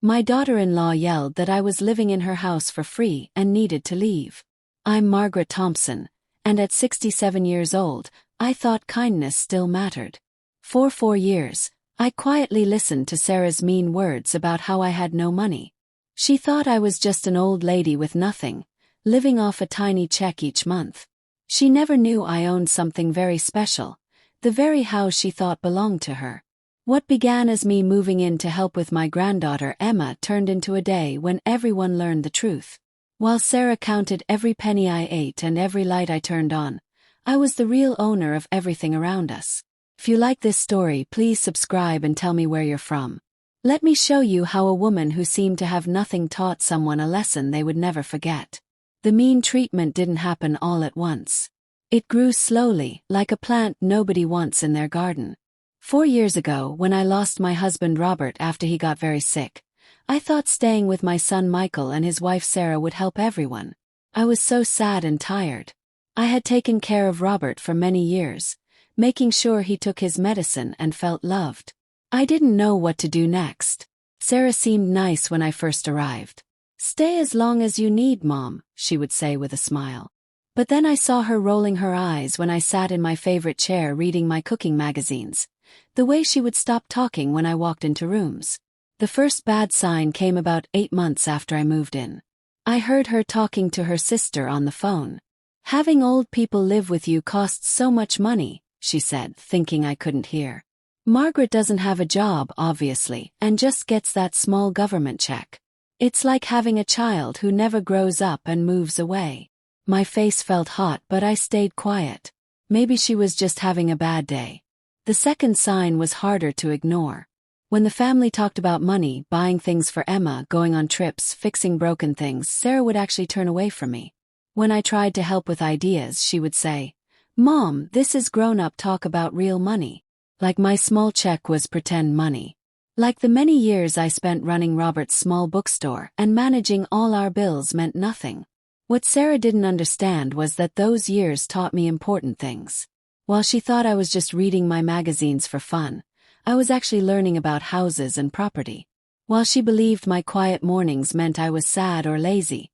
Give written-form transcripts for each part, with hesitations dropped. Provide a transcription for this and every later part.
My daughter-in-law yelled that I was living in her house for free and needed to leave. I'm Margaret Thompson, and at 67 years old, I thought kindness still mattered. For 4 years, I quietly listened to Sarah's mean words about how I had no money. She thought I was just an old lady with nothing, living off a tiny check each month. She never knew I owned something very special, the very house she thought belonged to her. What began as me moving in to help with my granddaughter Emma turned into a day when everyone learned the truth. While Sarah counted every penny I ate and every light I turned on, I was the real owner of everything around us. If you like this story, please subscribe and tell me where you're from. Let me show you how a woman who seemed to have nothing taught someone a lesson they would never forget. The mean treatment didn't happen all at once. It grew slowly, like a plant nobody wants in their garden. 4 years ago, when I lost my husband Robert after he got very sick, I thought staying with my son Michael and his wife Sarah would help everyone. I was so sad and tired. I had taken care of Robert for many years, making sure he took his medicine and felt loved. I didn't know what to do next. Sarah seemed nice when I first arrived. "Stay as long as you need, Mom," she would say with a smile. But then I saw her rolling her eyes when I sat in my favorite chair reading my cooking magazines, the way she would stop talking when I walked into rooms. The first bad sign came about 8 months after I moved in. I heard her talking to her sister on the phone. "Having old people live with you costs so much money," she said, thinking I couldn't hear. "Margaret doesn't have a job, obviously, and just gets that small government check. It's like having a child who never grows up and moves away." My face felt hot, but I stayed quiet. Maybe she was just having a bad day. The second sign was harder to ignore. When the family talked about money, buying things for Emma, going on trips, fixing broken things, Sarah would actually turn away from me. When I tried to help with ideas, she would say, "Mom, this is grown-up talk about real money." Like my small check was pretend money. Like the many years I spent running Robert's small bookstore and managing all our bills meant nothing. What Sarah didn't understand was that those years taught me important things. While she thought I was just reading my magazines for fun, I was actually learning about houses and property. While she believed my quiet mornings meant I was sad or lazy,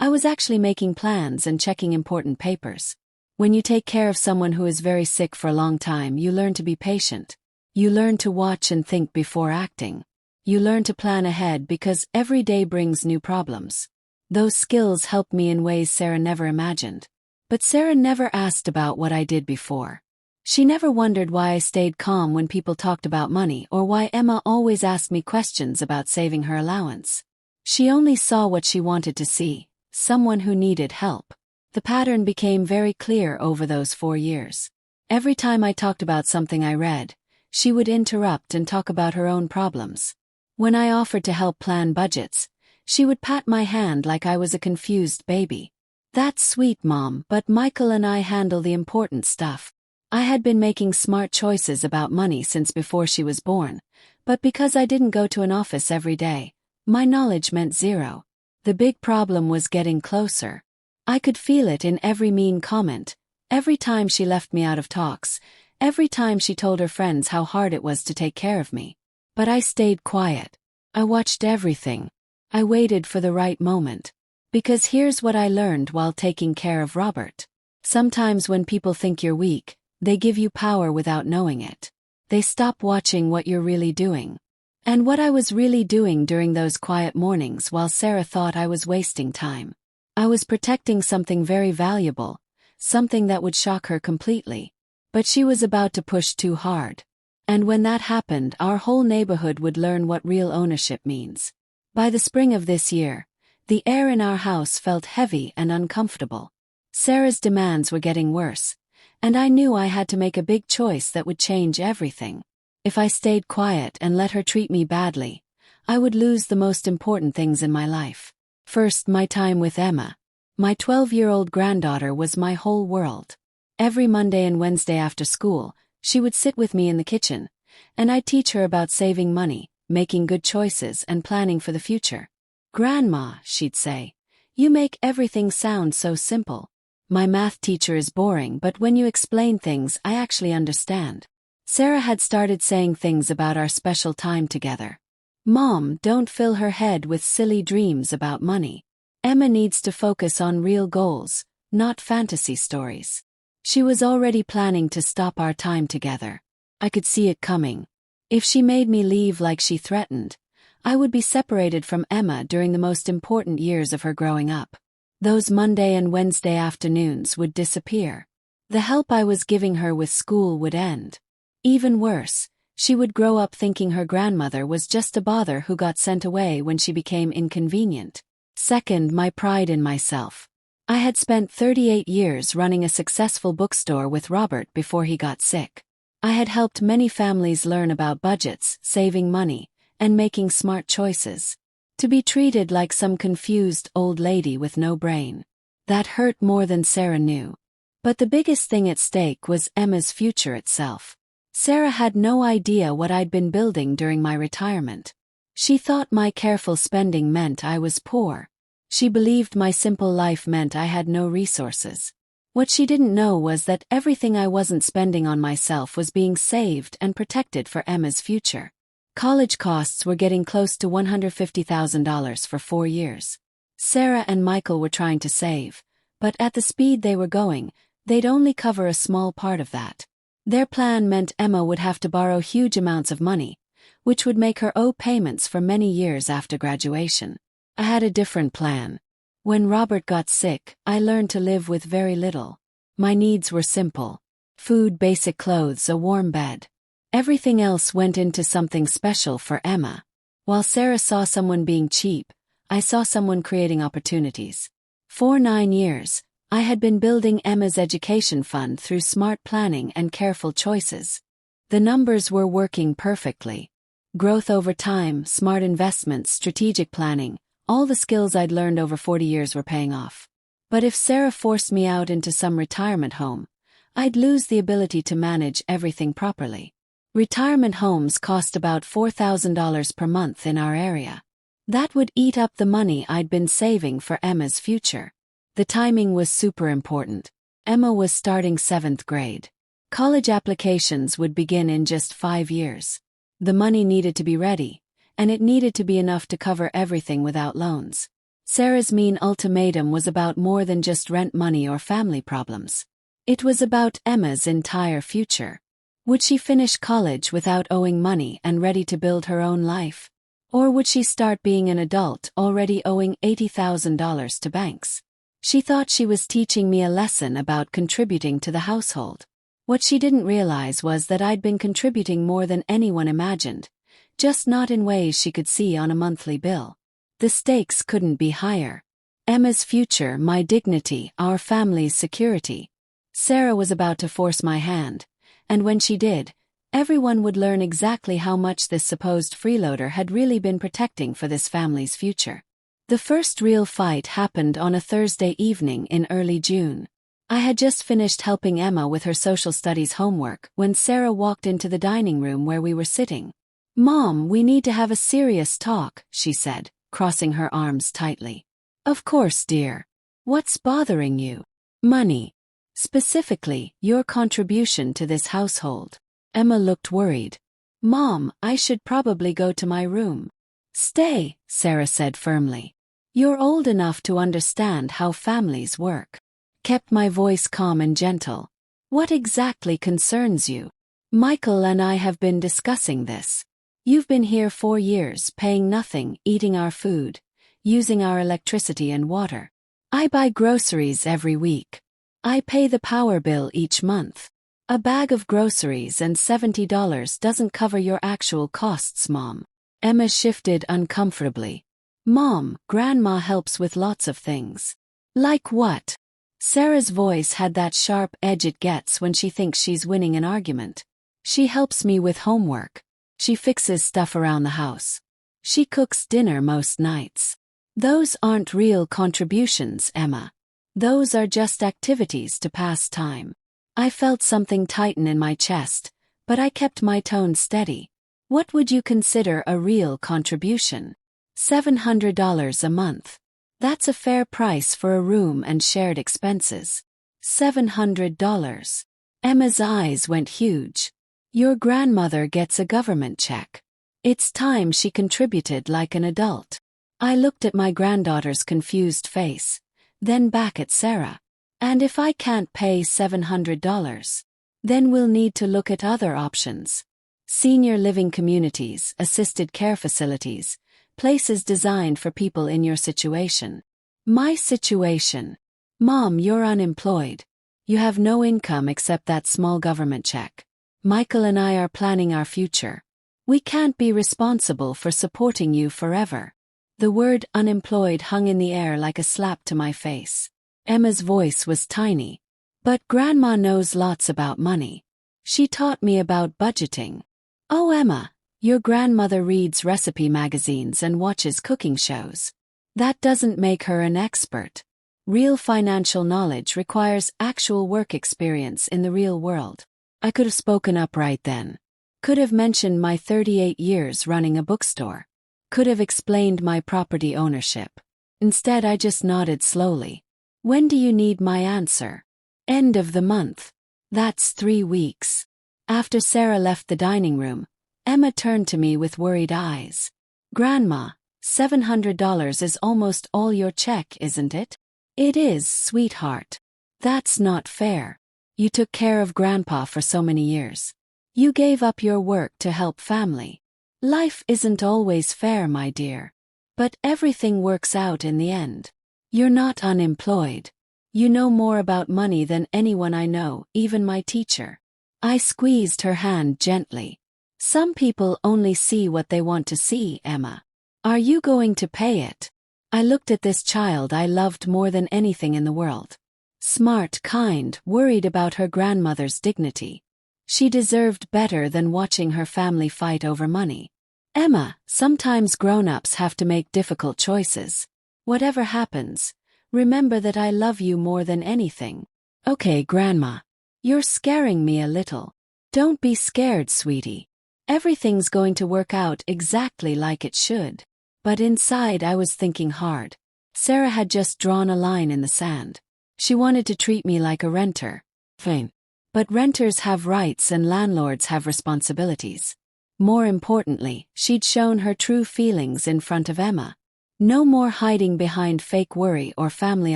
I was actually making plans and checking important papers. When you take care of someone who is very sick for a long time, you learn to be patient. You learn to watch and think before acting. You learn to plan ahead because every day brings new problems. Those skills helped me in ways Sarah never imagined. But Sarah never asked about what I did before. She never wondered why I stayed calm when people talked about money or why Emma always asked me questions about saving her allowance. She only saw what she wanted to see, someone who needed help. The pattern became very clear over those 4 years. Every time I talked about something I read, she would interrupt and talk about her own problems. When I offered to help plan budgets, she would pat my hand like I was a confused baby. "That's sweet, Mom, but Michael and I handle the important stuff." I had been making smart choices about money since before she was born, but because I didn't go to an office every day, my knowledge meant zero. The big problem was getting closer. I could feel it in every mean comment, every time she left me out of talks, every time she told her friends how hard it was to take care of me. But I stayed quiet. I watched everything. I waited for the right moment. Because here's what I learned while taking care of Robert. Sometimes when people think you're weak, they give you power without knowing it. They stop watching what you're really doing. And what I was really doing during those quiet mornings while Sarah thought I was wasting time. I was protecting something very valuable, something that would shock her completely. But she was about to push too hard. And when that happened, our whole neighborhood would learn what real ownership means. By the spring of this year, the air in our house felt heavy and uncomfortable. Sarah's demands were getting worse, and I knew I had to make a big choice that would change everything. If I stayed quiet and let her treat me badly, I would lose the most important things in my life. First, my time with Emma. My 12-year-old granddaughter was my whole world. Every Monday and Wednesday after school, she would sit with me in the kitchen, and I'd teach her about saving money, making good choices, and planning for the future. "Grandma," she'd say, "you make everything sound so simple. My math teacher is boring, but when you explain things, I actually understand." Sarah had started saying things about our special time together. "Mom, don't fill her head with silly dreams about money. Emma needs to focus on real goals, not fantasy stories." She was already planning to stop our time together. I could see it coming. If she made me leave like she threatened, I would be separated from Emma during the most important years of her growing up. Those Monday and Wednesday afternoons would disappear. The help I was giving her with school would end. Even worse, she would grow up thinking her grandmother was just a bother who got sent away when she became inconvenient. Second, my pride in myself. I had spent 38 years running a successful bookstore with Robert before he got sick. I had helped many families learn about budgets, saving money, and making smart choices. To be treated like some confused old lady with no brain. That hurt more than Sarah knew. But the biggest thing at stake was Emma's future itself. Sarah had no idea what I'd been building during my retirement. She thought my careful spending meant I was poor. She believed my simple life meant I had no resources. What she didn't know was that everything I wasn't spending on myself was being saved and protected for Emma's future. College costs were getting close to $150,000 for 4 years. Sarah and Michael were trying to save, but at the speed they were going, they'd only cover a small part of that. Their plan meant Emma would have to borrow huge amounts of money, which would make her owe payments for many years after graduation. I had a different plan. When Robert got sick, I learned to live with very little. My needs were simple: food, basic clothes, a warm bed. Everything else went into something special for Emma. While Sarah saw someone being cheap, I saw someone creating opportunities. For 9 years, I had been building Emma's education fund through smart planning and careful choices. The numbers were working perfectly. Growth over time, smart investments, strategic planning, all the skills I'd learned over 40 years were paying off. But if Sarah forced me out into some retirement home, I'd lose the ability to manage everything properly. Retirement homes cost about $4,000 per month in our area. That would eat up the money I'd been saving for Emma's future. The timing was super important. Emma was starting 7th grade. College applications would begin in just 5 years. The money needed to be ready, and it needed to be enough to cover everything without loans. Sarah's mean ultimatum was about more than just rent money or family problems. It was about Emma's entire future. Would she finish college without owing money and ready to build her own life? Or would she start being an adult already owing $80,000 to banks? She thought she was teaching me a lesson about contributing to the household. What she didn't realize was that I'd been contributing more than anyone imagined, just not in ways she could see on a monthly bill. The stakes couldn't be higher. Emma's future, my dignity, our family's security. Sarah was about to force my hand, and when she did, everyone would learn exactly how much this supposed freeloader had really been protecting for this family's future. The first real fight happened on a Thursday evening in early June. I had just finished helping Emma with her social studies homework when Sarah walked into the dining room where we were sitting. "Mom, we need to have a serious talk," she said, crossing her arms tightly. "Of course, dear. What's bothering you?" "Money. Specifically, your contribution to this household." Emma looked worried. "Mom, I should probably go to my room." "Stay," Sarah said firmly. "You're old enough to understand how families work." Kept my voice calm and gentle. "What exactly concerns you?" "Michael and I have been discussing this. You've been here 4 years, paying nothing, eating our food, using our electricity and water. I buy groceries every week. I pay the power bill each month. A bag of groceries and $70 doesn't cover your actual costs, Mom." Emma shifted uncomfortably. "Mom, Grandma helps with lots of things." "Like what?" Sarah's voice had that sharp edge it gets when she thinks she's winning an argument. "She helps me with homework. She fixes stuff around the house. She cooks dinner most nights." "Those aren't real contributions, Emma. Those are just activities to pass time." I felt something tighten in my chest, but I kept my tone steady. "What would you consider a real contribution?" $700 a month. That's a fair price for a room and shared expenses. $700. Emma's eyes went huge. "Your grandmother gets a government check." It's time she contributed like an adult. I looked at my granddaughter's confused face, then back at Sarah. And if I can't pay $700, then we'll need to look at other options. Senior living communities, assisted care facilities, places designed for people in your situation. My situation. Mom, you're unemployed. You have no income except that small government check. Michael and I are planning our future. We can't be responsible for supporting you forever. The word unemployed hung in the air like a slap to my face. Emma's voice was tiny. But Grandma knows lots about money. She taught me about budgeting. Oh, Emma, your grandmother reads recipe magazines and watches cooking shows. That doesn't make her an expert. Real financial knowledge requires actual work experience in the real world. I could have spoken up right then. Could have mentioned my 38 years running a bookstore. Could have explained my property ownership. Instead, I just nodded slowly. When do you need my answer? End of the month. That's 3 weeks. After Sarah left the dining room, Emma turned to me with worried eyes. Grandma, $700 is almost all your check, isn't it? It is, sweetheart. That's not fair. You took care of Grandpa for so many years. You gave up your work to help family. Life isn't always fair, my dear. But everything works out in the end. You're not unemployed. You know more about money than anyone I know, even my teacher. I squeezed her hand gently. Some people only see what they want to see, Emma. Are you going to pay it? I looked at this child I loved more than anything in the world. Smart, kind, worried about her grandmother's dignity. She deserved better than watching her family fight over money. Emma, sometimes grown-ups have to make difficult choices. Whatever happens, remember that I love you more than anything. Okay, Grandma. You're scaring me a little. Don't be scared, sweetie. Everything's going to work out exactly like it should. But inside I was thinking hard. Sarah had just drawn a line in the sand. She wanted to treat me like a renter. Fine. But renters have rights and landlords have responsibilities. More importantly, she'd shown her true feelings in front of Emma. No more hiding behind fake worry or family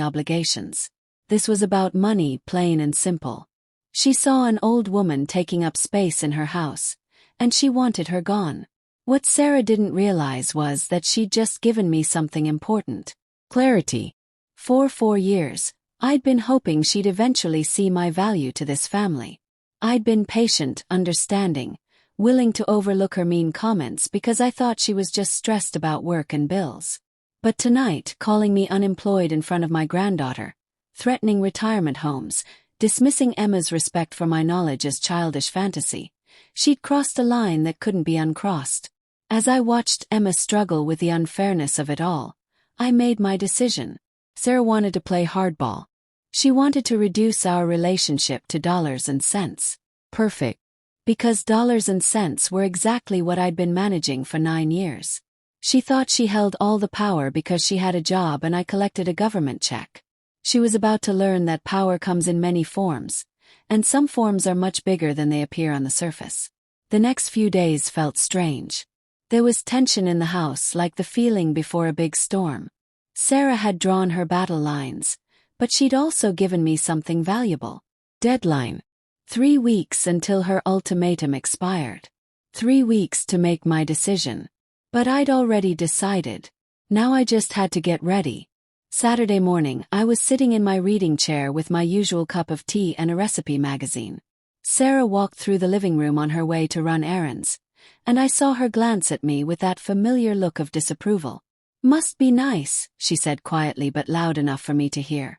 obligations. This was about money, plain and simple. She saw an old woman taking up space in her house, and she wanted her gone. What Sarah didn't realize was that she'd just given me something important. Clarity. For 4 years, I'd been hoping she'd eventually see my value to this family. I'd been patient, understanding, willing to overlook her mean comments because I thought she was just stressed about work and bills. But tonight, calling me unemployed in front of my granddaughter, threatening retirement homes, dismissing Emma's respect for my knowledge as childish fantasy, she'd crossed a line that couldn't be uncrossed. As I watched Emma struggle with the unfairness of it all, I made my decision. Sarah wanted to play hardball. She wanted to reduce our relationship to dollars and cents. Perfect. Because dollars and cents were exactly what I'd been managing for 9 years. She thought she held all the power because she had a job and I collected a government check. She was about to learn that power comes in many forms, and some forms are much bigger than they appear on the surface. The next few days felt strange. There was tension in the house, like the feeling before a big storm. Sarah had drawn her battle lines, but she'd also given me something valuable. Deadline. 3 weeks until her ultimatum expired. 3 weeks to make my decision. But I'd already decided. Now I just had to get ready. Saturday morning, I was sitting in my reading chair with my usual cup of tea and a recipe magazine. Sarah walked through the living room on her way to run errands, and I saw her glance at me with that familiar look of disapproval. Must be nice, she said quietly but loud enough for me to hear.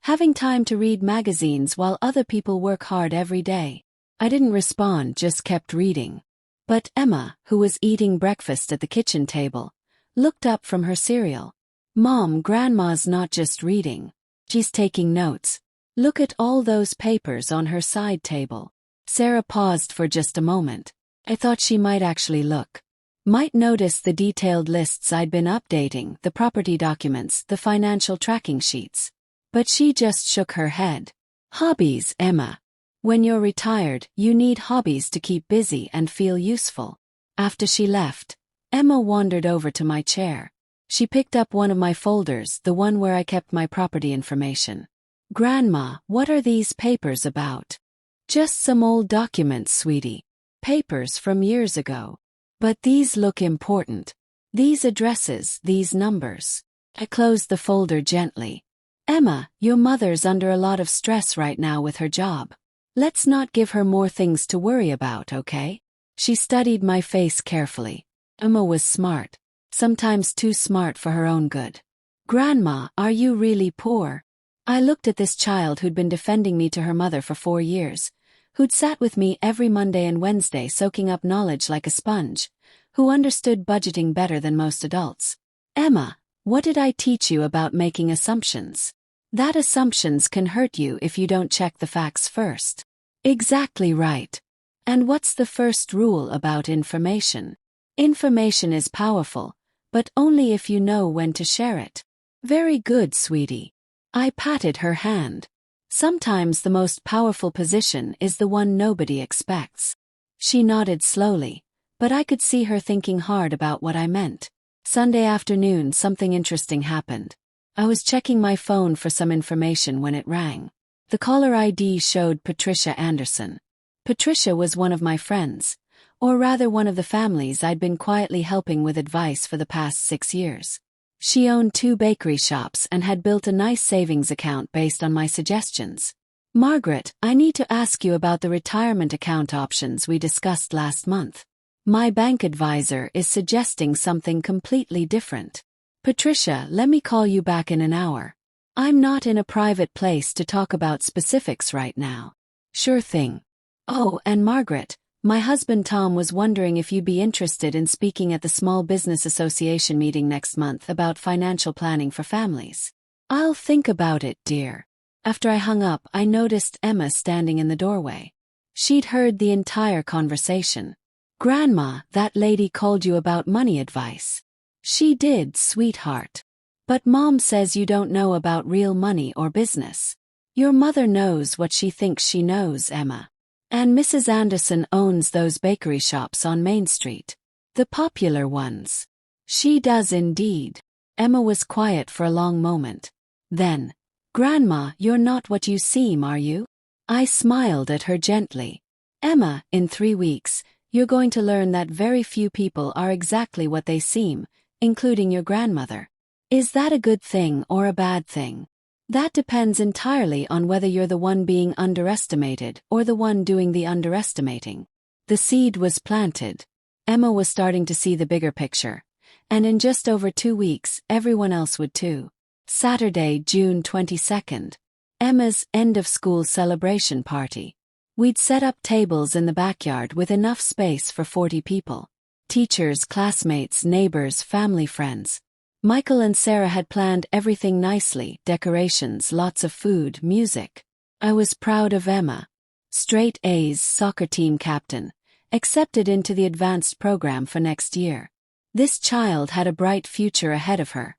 Having time to read magazines while other people work hard every day. I didn't respond, just kept reading. But Emma, who was eating breakfast at the kitchen table, looked up from her cereal. Mom, Grandma's not just reading. She's taking notes. Look at all those papers on her side table. Sarah paused for just a moment. I thought she might actually look. Might notice the detailed lists I'd been updating, the property documents, the financial tracking sheets. But she just shook her head. Hobbies, Emma. When you're retired, you need hobbies to keep busy and feel useful. After she left, Emma wandered over to my chair. She picked up one of my folders, the one where I kept my property information. "Grandma, what are these papers about?" "Just some old documents, sweetie. Papers from years ago. But these look important. These addresses, these numbers." I closed the folder gently. "Emma, your mother's under a lot of stress right now with her job. Let's not give her more things to worry about, okay?" She studied my face carefully. Emma was smart, sometimes too smart for her own good. "Grandma, are you really poor?" I looked at this child who'd been defending me to her mother for 4 years, who'd sat with me every Monday and Wednesday soaking up knowledge like a sponge, who understood budgeting better than most adults. "Emma, what did I teach you about making assumptions? That assumptions can hurt you if you don't check the facts first." "Exactly right. And what's the first rule about information? Information is powerful, but only if you know when to share it." "Very good, sweetie." I patted her hand. Sometimes the most powerful position is the one nobody expects. She nodded slowly, but I could see her thinking hard about what I meant. Sunday afternoon, something interesting happened. I was checking my phone for some information when it rang. The caller ID showed Patricia Anderson. Patricia was one of my friends, or rather one of the families I'd been quietly helping with advice for the past 6 years. She owned 2 bakery shops and had built a nice savings account based on my suggestions. "Margaret, I need to ask you about the retirement account options we discussed last month. My bank advisor is suggesting something completely different." "Patricia, let me call you back in an hour. I'm not in a private place to talk about specifics right now." "Sure thing." "Oh, and Margaret, my husband Tom was wondering if you'd be interested in speaking at the Small Business Association meeting next month about financial planning for families." "I'll think about it, dear." After I hung up, I noticed Emma standing in the doorway. She'd heard the entire conversation. "Grandma, that lady called you about money advice." "She did, sweetheart. But Mom says you don't know about real money or business." "Your mother knows what she thinks she knows, Emma. And Mrs. Anderson owns those bakery shops on Main Street. The popular ones." "She does indeed." Emma was quiet for a long moment. Then, "Grandma, you're not what you seem, are you?" I smiled at her gently. "Emma, in 3 weeks, you're going to learn that very few people are exactly what they seem, including your grandmother. Is that a good thing or a bad thing? That depends entirely on whether you're the one being underestimated or the one doing the underestimating." The seed was planted. Emma was starting to see the bigger picture, and in just over 2 weeks, everyone else would too. Saturday, June 22nd. Emma's end-of-school celebration party. We'd set up tables in the backyard with enough space for 40 people. Teachers, classmates, neighbors, family friends. Michael and Sarah had planned everything nicely, decorations, lots of food, music. I was proud of Emma. Straight A's, soccer team captain, accepted into the advanced program for next year. This child had a bright future ahead of her,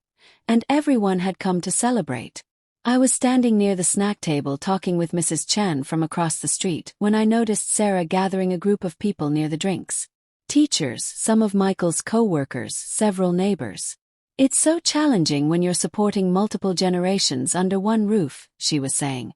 and everyone had come to celebrate. I was standing near the snack table talking with Mrs. Chen from across the street when I noticed Sarah gathering a group of people near the drinks. Teachers, some of Michael's co-workers, several neighbors. "It's so challenging when you're supporting multiple generations under one roof," she was saying,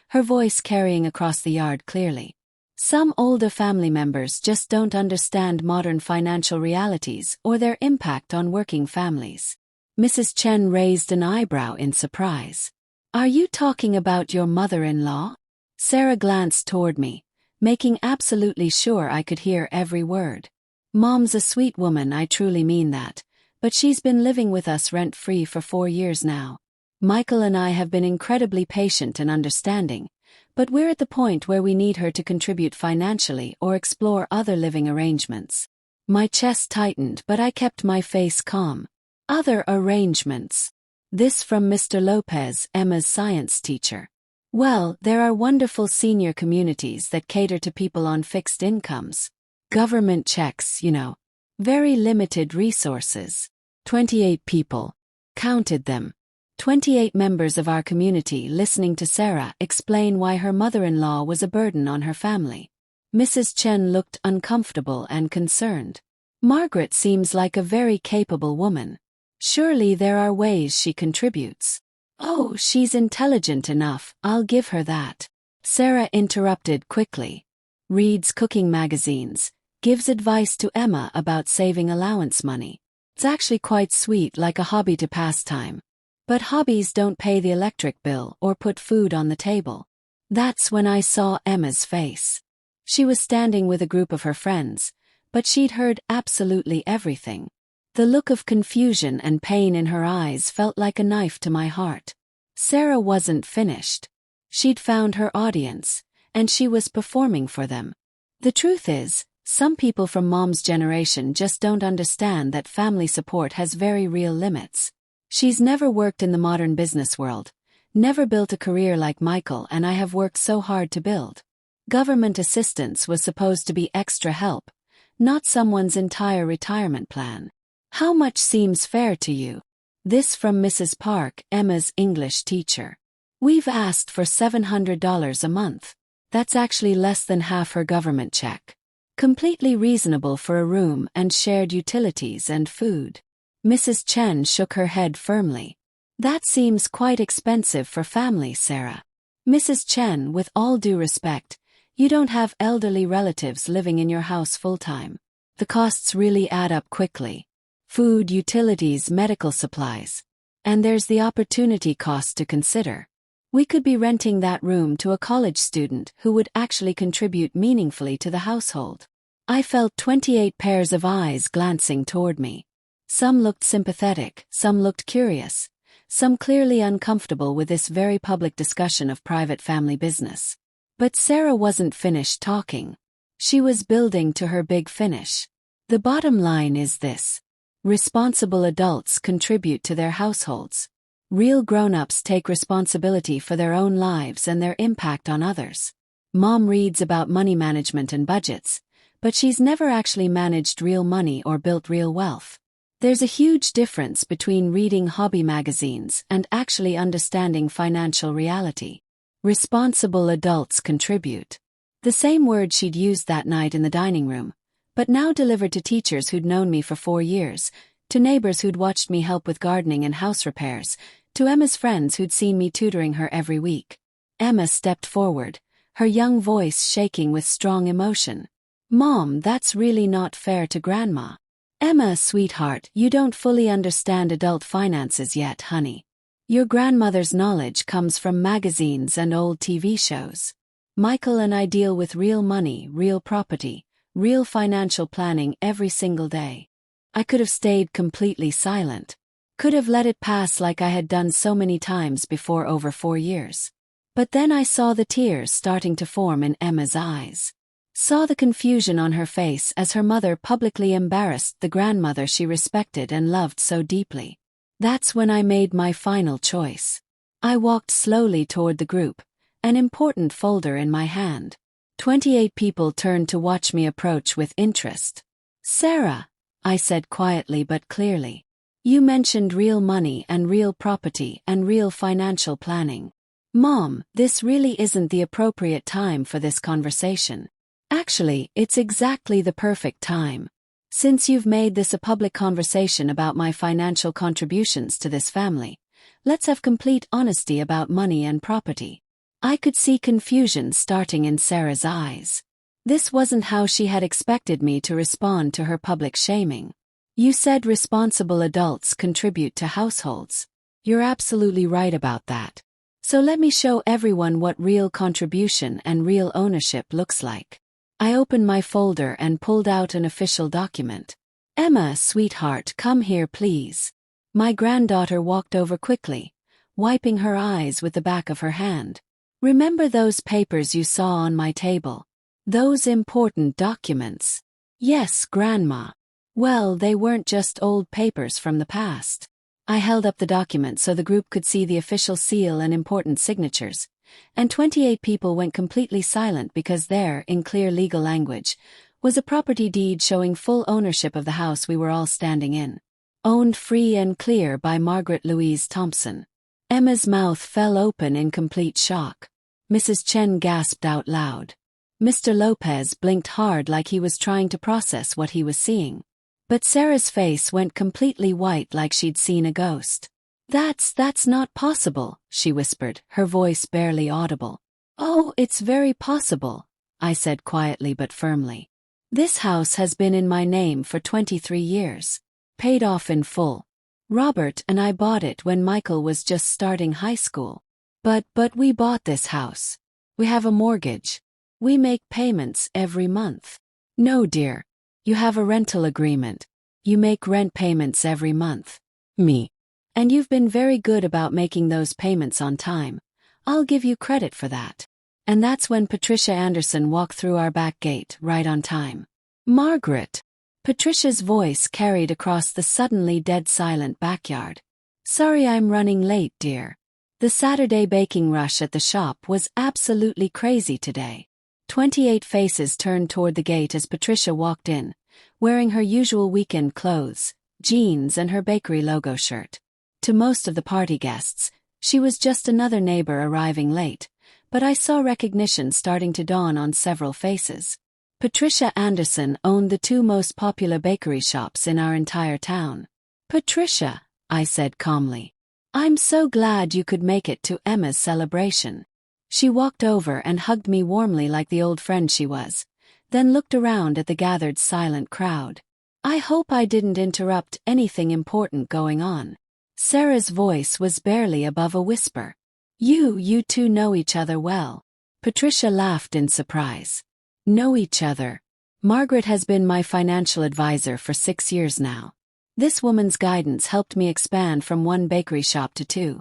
her voice carrying across the yard clearly. "Some older family members just don't understand modern financial realities or their impact on working families." Mrs. Chen raised an eyebrow in surprise. "Are you talking about your mother-in-law?" Sarah glanced toward me, making absolutely sure I could hear every word. "Mom's a sweet woman, I truly mean that. But she's been living with us rent-free for 4 years now. Michael and I have been incredibly patient and understanding, but we're at the point where we need her to contribute financially or explore other living arrangements." My chest tightened, but I kept my face calm. "Other arrangements?" This from Mr. Lopez, Emma's science teacher. "Well, there are wonderful senior communities that cater to people on fixed incomes. Government checks, you know. Very limited resources." 28 people. Counted them. 28 members of our community listening to Sarah explain why her mother-in-law was a burden on her family. Mrs. Chen looked uncomfortable and concerned. Margaret seems like a very capable woman. Surely there are ways she contributes. Oh, she's intelligent enough, I'll give her that. Sarah interrupted quickly. Reads cooking magazines, gives advice to Emma about saving allowance money. It's actually quite sweet, like a hobby to pass time. But hobbies don't pay the electric bill or put food on the table. That's when I saw Emma's face. She was standing with a group of her friends, but she'd heard absolutely everything. The look of confusion and pain in her eyes felt like a knife to my heart. Sarah wasn't finished. She'd found her audience, and she was performing for them. The truth is, some people from Mom's generation just don't understand that family support has very real limits. She's never worked in the modern business world, never built a career like Michael and I have worked so hard to build. Government assistance was supposed to be extra help, not someone's entire retirement plan. How much seems fair to you? This from Mrs. Park, Emma's English teacher. We've asked for $700 a month. That's actually less than half her government check. Completely reasonable for a room and shared utilities and food. Mrs. Chen shook her head firmly. That seems quite expensive for family, Sarah. Mrs. Chen, with all due respect, you don't have elderly relatives living in your house full-time. The costs really add up quickly. Food, utilities, medical supplies. And there's the opportunity cost to consider. We could be renting that room to a college student who would actually contribute meaningfully to the household. I felt 28 pairs of eyes glancing toward me. Some looked sympathetic, some looked curious, some clearly uncomfortable with this very public discussion of private family business. But Sarah wasn't finished talking. She was building to her big finish. The bottom line is this. Responsible adults contribute to their households. Real grown-ups take responsibility for their own lives and their impact on others. Mom reads about money management and budgets, but she's never actually managed real money or built real wealth. There's a huge difference between reading hobby magazines and actually understanding financial reality. Responsible adults contribute. The same word she'd used that night in the dining room, but now delivered to teachers who'd known me for 4 years, to neighbors who'd watched me help with gardening and house repairs, to Emma's friends who'd seen me tutoring her every week. Emma stepped forward, her young voice shaking with strong emotion. Mom, that's really not fair to Grandma. Emma, sweetheart, you don't fully understand adult finances yet, honey. Your grandmother's knowledge comes from magazines and old TV shows. Michael and I deal with real money, real property, real financial planning every single day. I could have stayed completely silent. Could have let it pass like I had done so many times before over 4 years. But then I saw the tears starting to form in Emma's eyes. Saw the confusion on her face as her mother publicly embarrassed the grandmother she respected and loved so deeply. That's when I made my final choice. I walked slowly toward the group, an important folder in my hand. 28 people turned to watch me approach with interest. Sarah, I said quietly but clearly. You mentioned real money and real property and real financial planning. Mom, this really isn't the appropriate time for this conversation. Actually, it's exactly the perfect time. Since you've made this a public conversation about my financial contributions to this family, let's have complete honesty about money and property. I could see confusion starting in Sarah's eyes. This wasn't how she had expected me to respond to her public shaming. You said responsible adults contribute to households. You're absolutely right about that. So let me show everyone what real contribution and real ownership looks like. I opened my folder and pulled out an official document. Emma, sweetheart, come here please. My granddaughter walked over quickly, wiping her eyes with the back of her hand. Remember those papers you saw on my table? Those important documents? Yes, Grandma. Well, they weren't just old papers from the past. I held up the document so the group could see the official seal and important signatures, and 28 people went completely silent because there, in clear legal language, was a property deed showing full ownership of the house we were all standing in. Owned free and clear by Margaret Louise Thompson. Emma's mouth fell open in complete shock. Mrs. Chen gasped out loud. Mr. Lopez blinked hard like he was trying to process what he was seeing. But Sarah's face went completely white like she'd seen a ghost. That's not possible," she whispered, her voice barely audible. "Oh, it's very possible," I said quietly but firmly. "This house has been in my name for 23 years. Paid off in full. Robert and I bought it when Michael was just starting high school. But we bought this house. We have a mortgage. We make payments every month." "No, dear. You have a rental agreement. You make rent payments every month." "Me. And you've been very good about making those payments on time. I'll give you credit for that." And that's when Patricia Anderson walked through our back gate, right on time. "Margaret!" Patricia's voice carried across the suddenly dead-silent backyard. "Sorry I'm running late, dear. The Saturday baking rush at the shop was absolutely crazy today." 28 faces turned toward the gate as Patricia walked in, wearing her usual weekend clothes, jeans and her bakery logo shirt. To most of the party guests, she was just another neighbor arriving late, but I saw recognition starting to dawn on several faces. Patricia Anderson owned the 2 most popular bakery shops in our entire town. "Patricia," I said calmly, "I'm so glad you could make it to Emma's celebration." She walked over and hugged me warmly like the old friend she was, then looked around at the gathered silent crowd. "I hope I didn't interrupt anything important going on." Sarah's voice was barely above a whisper. You two know each other well." Patricia laughed in surprise. "Know each other? Margaret has been my financial advisor for 6 years now. This woman's guidance helped me expand from 1 bakery shop to 2,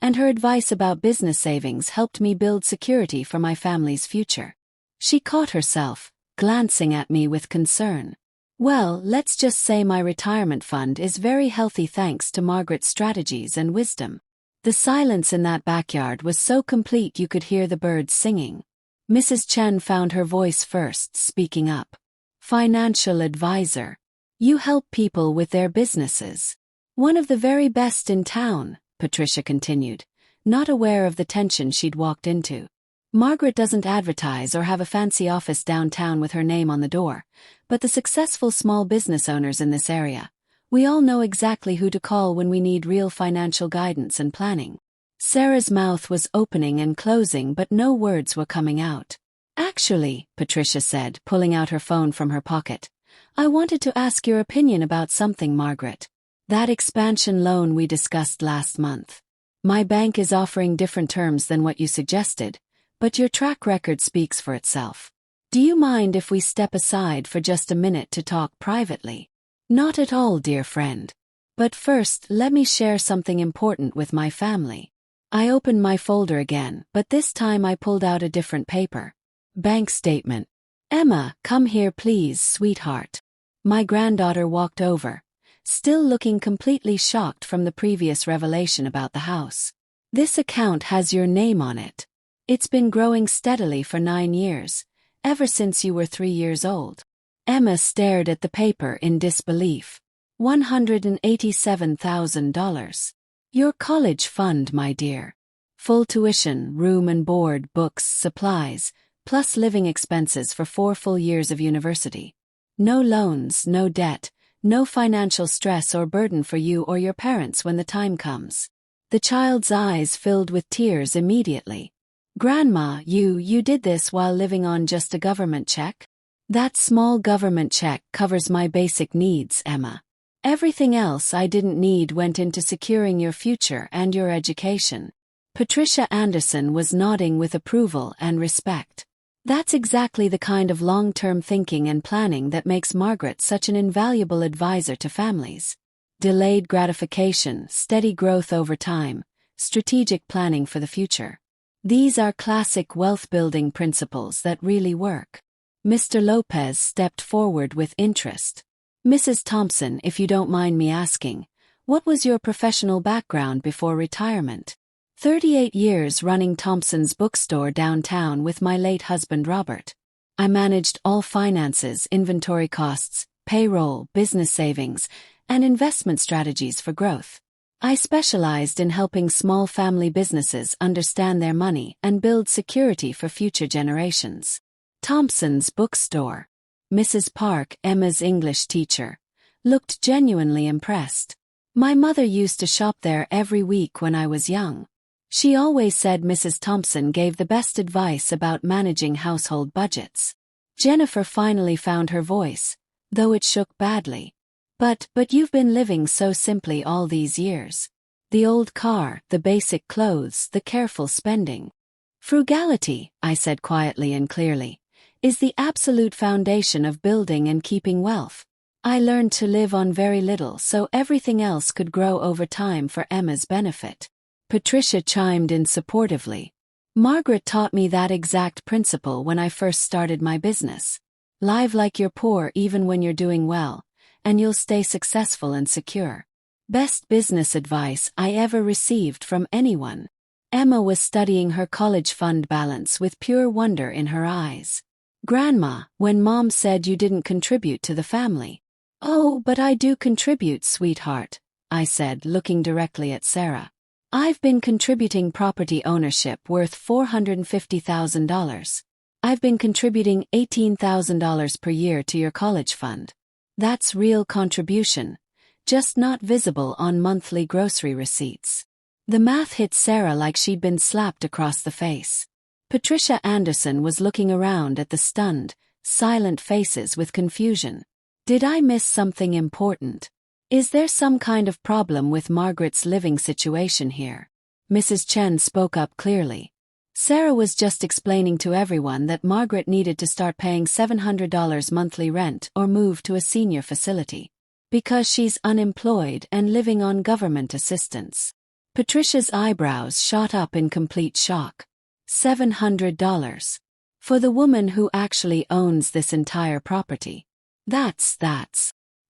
and her advice about business savings helped me build security for my family's future." She caught herself, glancing at me with concern. "Well, let's just say my retirement fund is very healthy thanks to Margaret's strategies and wisdom." The silence in that backyard was so complete you could hear the birds singing. Mrs. Chen found her voice first, speaking up. "Financial advisor. You help people with their businesses. One of the very best in town," Patricia continued, not aware of the tension she'd walked into. "Margaret doesn't advertise or have a fancy office downtown with her name on the door, but the successful small business owners in this area, we all know exactly who to call when we need real financial guidance and planning." Sarah's mouth was opening and closing but no words were coming out. "Actually," Patricia said, pulling out her phone from her pocket, "I wanted to ask your opinion about something, Margaret. That expansion loan we discussed last month. My bank is offering different terms than what you suggested, but your track record speaks for itself. Do you mind if we step aside for just a minute to talk privately?" "Not at all, dear friend. But first, let me share something important with my family." I opened my folder again, but this time I pulled out a different paper. Bank statement. "Emma, come here please, sweetheart." My granddaughter walked over, still looking completely shocked from the previous revelation about the house. "This account has your name on it. It's been growing steadily for 9 years, ever since you were 3 years old." Emma stared at the paper in disbelief. $187,000. "Your college fund, my dear. Full tuition, room and board, books, supplies, plus living expenses for 4 full years of university. No loans, no debt, no financial stress or burden for you or your parents when the time comes." The child's eyes filled with tears immediately. "Grandma, you did this while living on just a government check?" "That small government check covers my basic needs, Emma. Everything else I didn't need went into securing your future and your education." Patricia Anderson was nodding with approval and respect. That's exactly the kind of long-term thinking and planning that makes Margaret such an invaluable advisor to families. Delayed gratification, steady growth over time, strategic planning for the future. These are classic wealth-building principles that really work. Mr. Lopez stepped forward with interest. "Mrs. Thompson, if you don't mind me asking, what was your professional background before retirement?" 38 years running Thompson's bookstore downtown with my late husband Robert. I managed all finances, inventory costs, payroll, business savings, and investment strategies for growth. I specialized in helping small family businesses understand their money and build security for future generations. Thompson's bookstore. Mrs. Park, Emma's English teacher, looked genuinely impressed. My mother used to shop there every week when I was young. She always said Mrs. Thompson gave the best advice about managing household budgets. Jennifer finally found her voice, though it shook badly. But you've been living so simply all these years. The old car, the basic clothes, the careful spending. Frugality, I said quietly and clearly, is the absolute foundation of building and keeping wealth. I learned to live on very little so everything else could grow over time for Emma's benefit. Patricia chimed in supportively. Margaret taught me that exact principle when I first started my business. Live like you're poor even when you're doing well, and you'll stay successful and secure. Best business advice I ever received from anyone. Emma was studying her college fund balance with pure wonder in her eyes. Grandma, when Mom said you didn't contribute to the family. Oh, but I do contribute, sweetheart, I said, looking directly at Sarah. I've been contributing property ownership worth $450,000. I've been contributing $18,000 per year to your college fund. That's real contribution, just not visible on monthly grocery receipts. The math hit Sarah like she'd been slapped across the face. Patricia Anderson was looking around at the stunned, silent faces with confusion. Did I miss something important? Is there some kind of problem with Margaret's living situation here? Mrs. Chen spoke up clearly. Sarah was just explaining to everyone that Margaret needed to start paying $700 monthly rent or move to a senior facility. Because she's unemployed and living on government assistance. Patricia's eyebrows shot up in complete shock. $700. For the woman who actually owns this entire property. That's.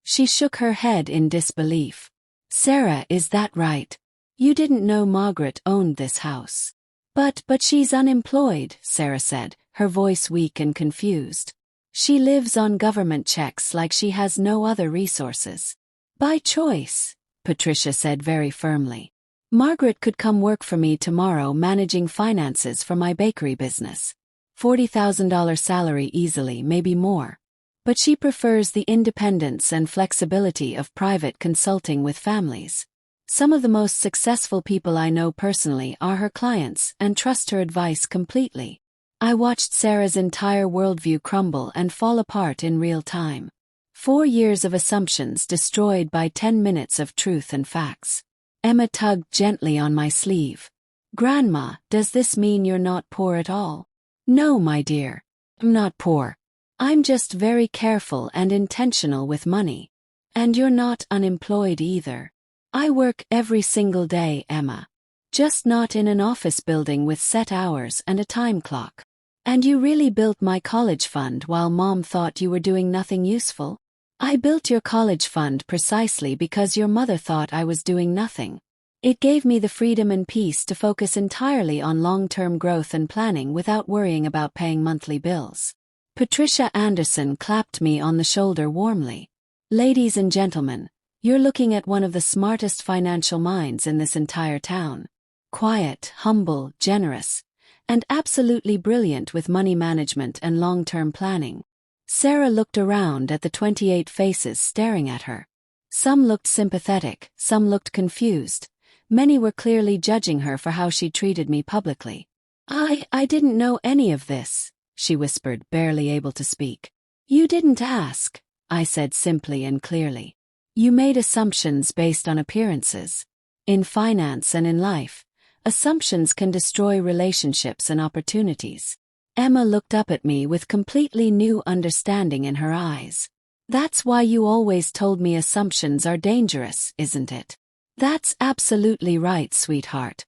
She shook her head in disbelief. Sarah, is that right? You didn't know Margaret owned this house. But she's unemployed, Sarah said, her voice weak and confused. She lives on government checks like she has no other resources. By choice, Patricia said very firmly. Margaret could come work for me tomorrow managing finances for my bakery business. $40,000 salary easily, maybe more. But she prefers the independence and flexibility of private consulting with families. Some of the most successful people I know personally are her clients and trust her advice completely. I watched Sarah's entire worldview crumble and fall apart in real time. 4 years of assumptions destroyed by 10 minutes of truth and facts. Emma tugged gently on my sleeve. Grandma, does this mean you're not poor at all? No, my dear. I'm not poor. I'm just very careful and intentional with money. And you're not unemployed either. I work every single day, Emma. Just not in an office building with set hours and a time clock. And you really built my college fund while Mom thought you were doing nothing useful? I built your college fund precisely because your mother thought I was doing nothing. It gave me the freedom and peace to focus entirely on long-term growth and planning without worrying about paying monthly bills. Patricia Anderson clapped me on the shoulder warmly. Ladies and gentlemen, you're looking at one of the smartest financial minds in this entire town. Quiet, humble, generous, and absolutely brilliant with money management and long-term planning. Sarah looked around at the 28 faces staring at her. Some looked sympathetic, some looked confused. Many were clearly judging her for how she treated me publicly. I didn't know any of this, she whispered, barely able to speak. You didn't ask, I said simply and clearly. You made assumptions based on appearances. In finance and in life, assumptions can destroy relationships and opportunities. Emma looked up at me with completely new understanding in her eyes. That's why you always told me assumptions are dangerous, isn't it? That's absolutely right, sweetheart.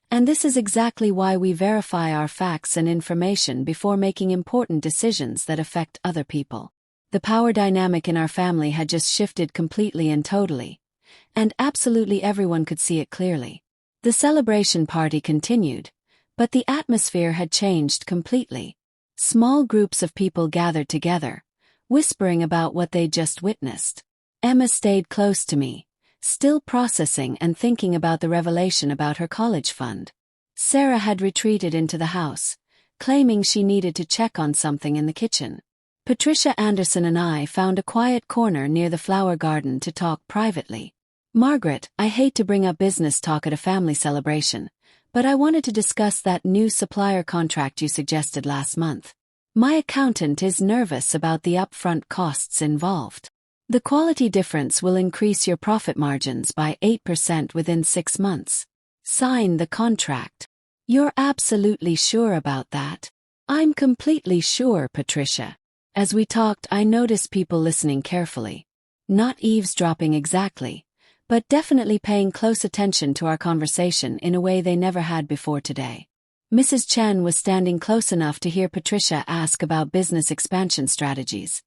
And this is exactly why we verify our facts and information before making important decisions that affect other people. The power dynamic in our family had just shifted completely and totally. And absolutely everyone could see it clearly. The celebration party continued. But the atmosphere had changed completely. Small groups of people gathered together, whispering about what they'd just witnessed. Emma stayed close to me, still processing and thinking about the revelation about her college fund. Sarah had retreated into the house, claiming she needed to check on something in the kitchen. Patricia Anderson and I found a quiet corner near the flower garden to talk privately. Margaret, I hate to bring up business talk at a family celebration, but I wanted to discuss that new supplier contract you suggested last month. My accountant is nervous about the upfront costs involved. The quality difference will increase your profit margins by 8% within 6 months. Sign the contract. You're absolutely sure about that? I'm completely sure, Patricia. As we talked, I noticed people listening carefully. Not eavesdropping exactly, but definitely paying close attention to our conversation in a way they never had before today. Mrs. Chen was standing close enough to hear Patricia ask about business expansion strategies,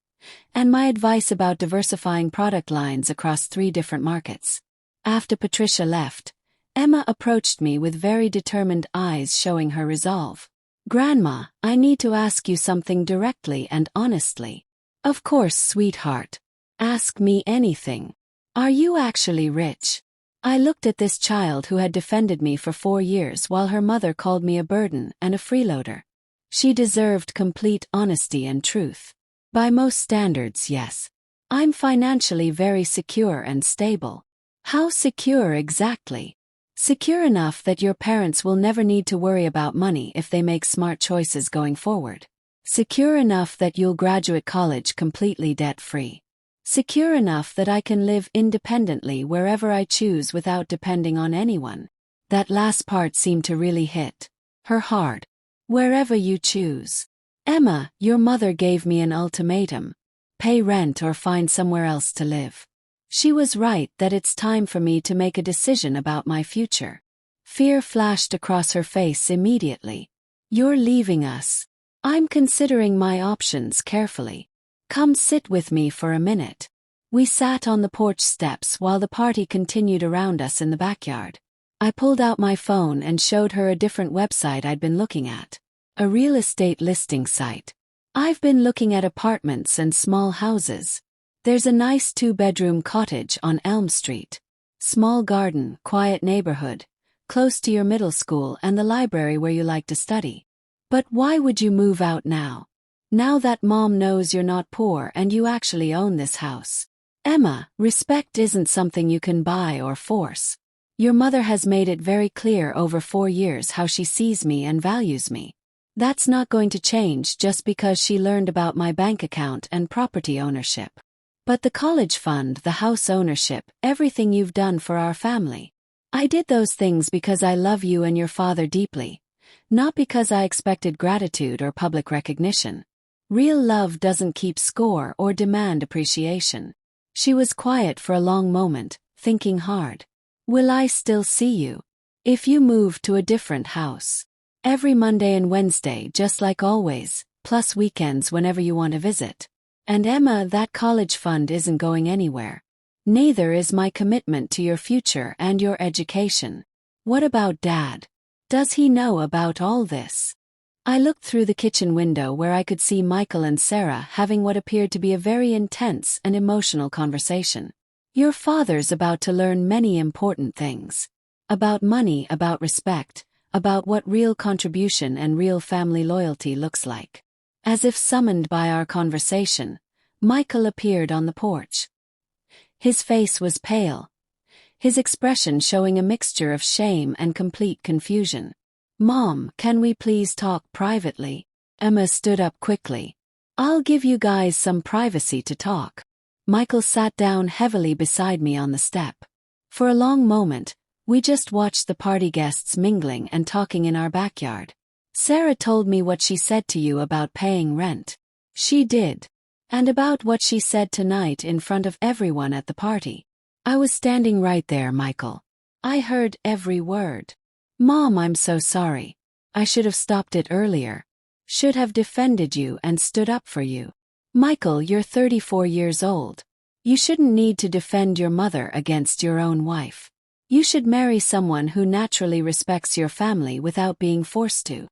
and my advice about diversifying product lines across 3 different markets. After Patricia left, Emma approached me with very determined eyes showing her resolve. Grandma, I need to ask you something directly and honestly. Of course, sweetheart. Ask me anything. Are you actually rich? I looked at this child who had defended me for 4 years while her mother called me a burden and a freeloader. She deserved complete honesty and truth. By most standards, yes. I'm financially very secure and stable. How secure exactly? Secure enough that your parents will never need to worry about money if they make smart choices going forward. Secure enough that you'll graduate college completely debt-free. Secure enough that I can live independently wherever I choose without depending on anyone. That last part seemed to really hit her hard. Wherever you choose. Emma, your mother gave me an ultimatum. Pay rent or find somewhere else to live. She was right that it's time for me to make a decision about my future. Fear flashed across her face immediately. You're leaving us. I'm considering my options carefully. Come sit with me for a minute. We sat on the porch steps while the party continued around us in the backyard. I pulled out my phone and showed her a different website I'd been looking at. A real estate listing site. I've been looking at apartments and small houses. There's a nice 2-bedroom cottage on Elm Street. Small garden, quiet neighborhood, close to your middle school and the library where you like to study. But why would you move out now? Now that Mom knows you're not poor and you actually own this house. Emma, respect isn't something you can buy or force. Your mother has made it very clear over 4 years how she sees me and values me. That's not going to change just because she learned about my bank account and property ownership. But the college fund, the house ownership, everything you've done for our family. I did those things because I love you and your father deeply, not because I expected gratitude or public recognition. Real love doesn't keep score or demand appreciation. She was quiet for a long moment, thinking hard. Will I still see you? If you move to a different house. Every Monday and Wednesday just like always, plus weekends whenever you want to visit. And Emma, that college fund isn't going anywhere. Neither is my commitment to your future and your education. What about Dad? Does he know about all this? I looked through the kitchen window where I could see Michael and Sarah having what appeared to be a very intense and emotional conversation. Your father's about to learn many important things. About money, about respect, about what real contribution and real family loyalty looks like. As if summoned by our conversation, Michael appeared on the porch. His face was pale, his expression showing a mixture of shame and complete confusion. Mom, can we please talk privately? Emma stood up quickly. I'll give you guys some privacy to talk. Michael sat down heavily beside me on the step. For a long moment, we just watched the party guests mingling and talking in our backyard. Sarah told me what she said to you about paying rent. She did. And about what she said tonight in front of everyone at the party. I was standing right there, Michael. I heard every word. Mom, I'm so sorry. I should have stopped it earlier. Should have defended you and stood up for you. Michael, you're 34 years old. You shouldn't need to defend your mother against your own wife. You should marry someone who naturally respects your family without being forced to.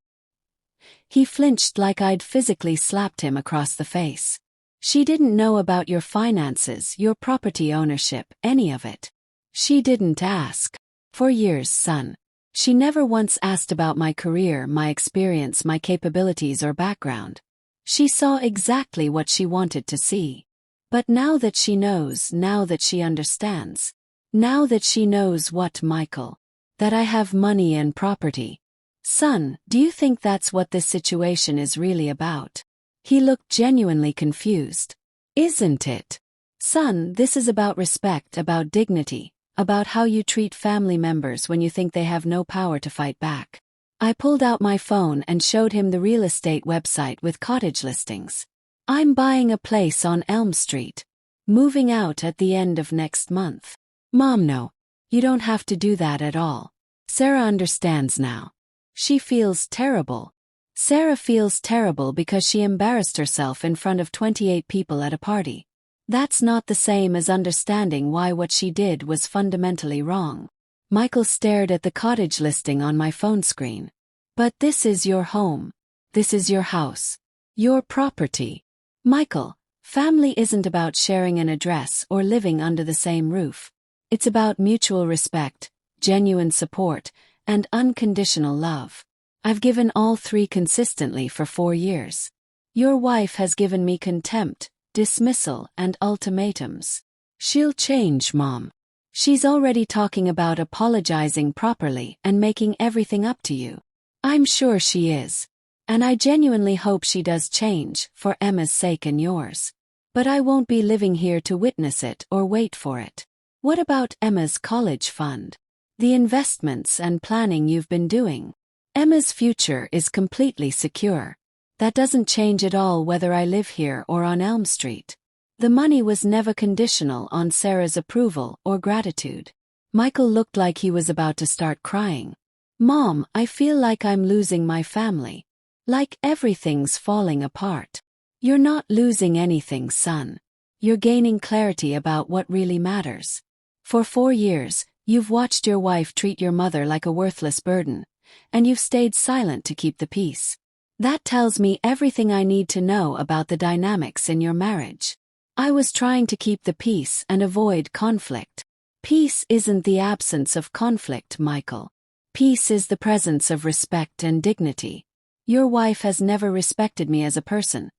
He flinched like I'd physically slapped him across the face. She didn't know about your finances, your property ownership, any of it. She didn't ask. For years, son. She never once asked about my career, my experience, my capabilities or background. She saw exactly what she wanted to see. But now that she knows, now that she understands, now that she knows what, Michael? That I have money and property. Son, do you think that's what this situation is really about? He looked genuinely confused. Isn't it? Son, this is about respect, about dignity, about how you treat family members when you think they have no power to fight back. I pulled out my phone and showed him the real estate website with cottage listings. I'm buying a place on Elm Street. Moving out at the end of next month. Mom, no. You don't have to do that at all. Sarah understands now. She feels terrible. Sarah feels terrible because she embarrassed herself in front of 28 people at a party. That's not the same as understanding why what she did was fundamentally wrong. Michael stared at the cottage listing on my phone screen. But this is your home. This is your house. Your property. Michael, family isn't about sharing an address or living under the same roof. It's about mutual respect, genuine support, and unconditional love. I've given all three consistently for 4 years. Your wife has given me contempt, dismissal, and ultimatums. She'll change, Mom. She's already talking about apologizing properly and making everything up to you. I'm sure she is. And I genuinely hope she does change, for Emma's sake and yours. But I won't be living here to witness it or wait for it. What about Emma's college fund? The investments and planning you've been doing? Emma's future is completely secure. That doesn't change at all whether I live here or on Elm Street. The money was never conditional on Sarah's approval or gratitude. Michael looked like he was about to start crying. Mom, I feel like I'm losing my family. Like everything's falling apart. You're not losing anything, son. You're gaining clarity about what really matters. For 4 years, you've watched your wife treat your mother like a worthless burden, and you've stayed silent to keep the peace. That tells me everything I need to know about the dynamics in your marriage. I was trying to keep the peace and avoid conflict. Peace isn't the absence of conflict, Michael. Peace is the presence of respect and dignity. Your wife has never respected me as a person,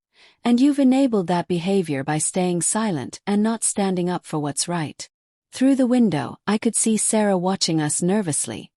and you've enabled that behavior by staying silent and not standing up for what's right. Through the window, I could see Sarah watching us nervously,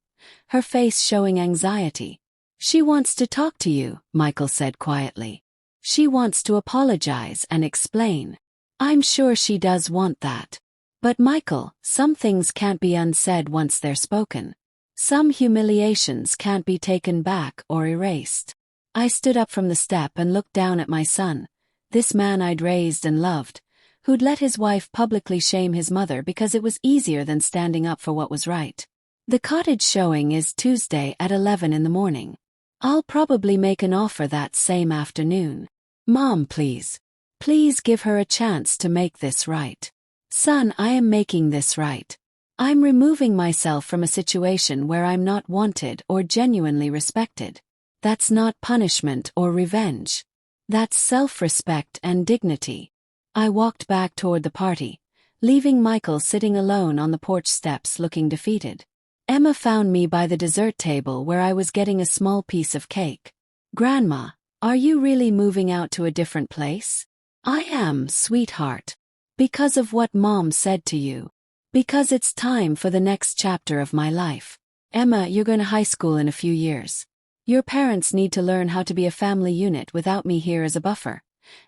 her face showing anxiety. She wants to talk to you, Michael said quietly. She wants to apologize and explain. I'm sure she does want that. But Michael, some things can't be unsaid once they're spoken. Some humiliations can't be taken back or erased. I stood up from the step and looked down at my son, this man I'd raised and loved, who'd let his wife publicly shame his mother because it was easier than standing up for what was right. The cottage showing is Tuesday at 11 in the morning. I'll probably make an offer that same afternoon. Mom, please. Please give her a chance to make this right. Son, I am making this right. I'm removing myself from a situation where I'm not wanted or genuinely respected. That's not punishment or revenge. That's self-respect and dignity. I walked back toward the party, leaving Michael sitting alone on the porch steps looking defeated. Emma found me by the dessert table where I was getting a small piece of cake. Grandma, are you really moving out to a different place? I am, sweetheart. Because of what Mom said to you. Because it's time for the next chapter of my life. Emma, you're going to high school in a few years. Your parents need to learn how to be a family unit without me here as a buffer.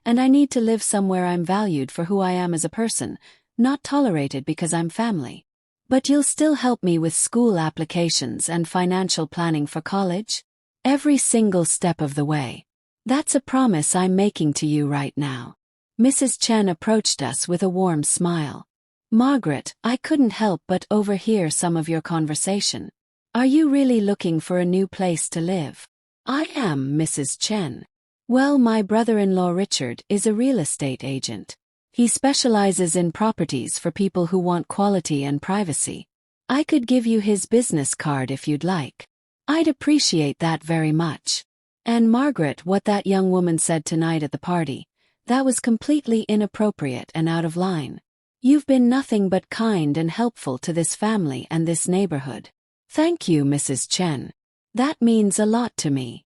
And I need to live somewhere I'm valued for who I am as a person, not tolerated because I'm family. But you'll still help me with school applications and financial planning for college? Every single step of the way. That's a promise I'm making to you right now. Mrs. Chen approached us with a warm smile. Margaret, I couldn't help but overhear some of your conversation. Are you really looking for a new place to live? I am, Mrs. Chen. Well, my brother-in-law Richard is a real estate agent. He specializes in properties for people who want quality and privacy. I could give you his business card if you'd like. I'd appreciate that very much. And Margaret, what that young woman said tonight at the party, that was completely inappropriate and out of line. You've been nothing but kind and helpful to this family and this neighborhood. Thank you, Mrs. Chen. That means a lot to me.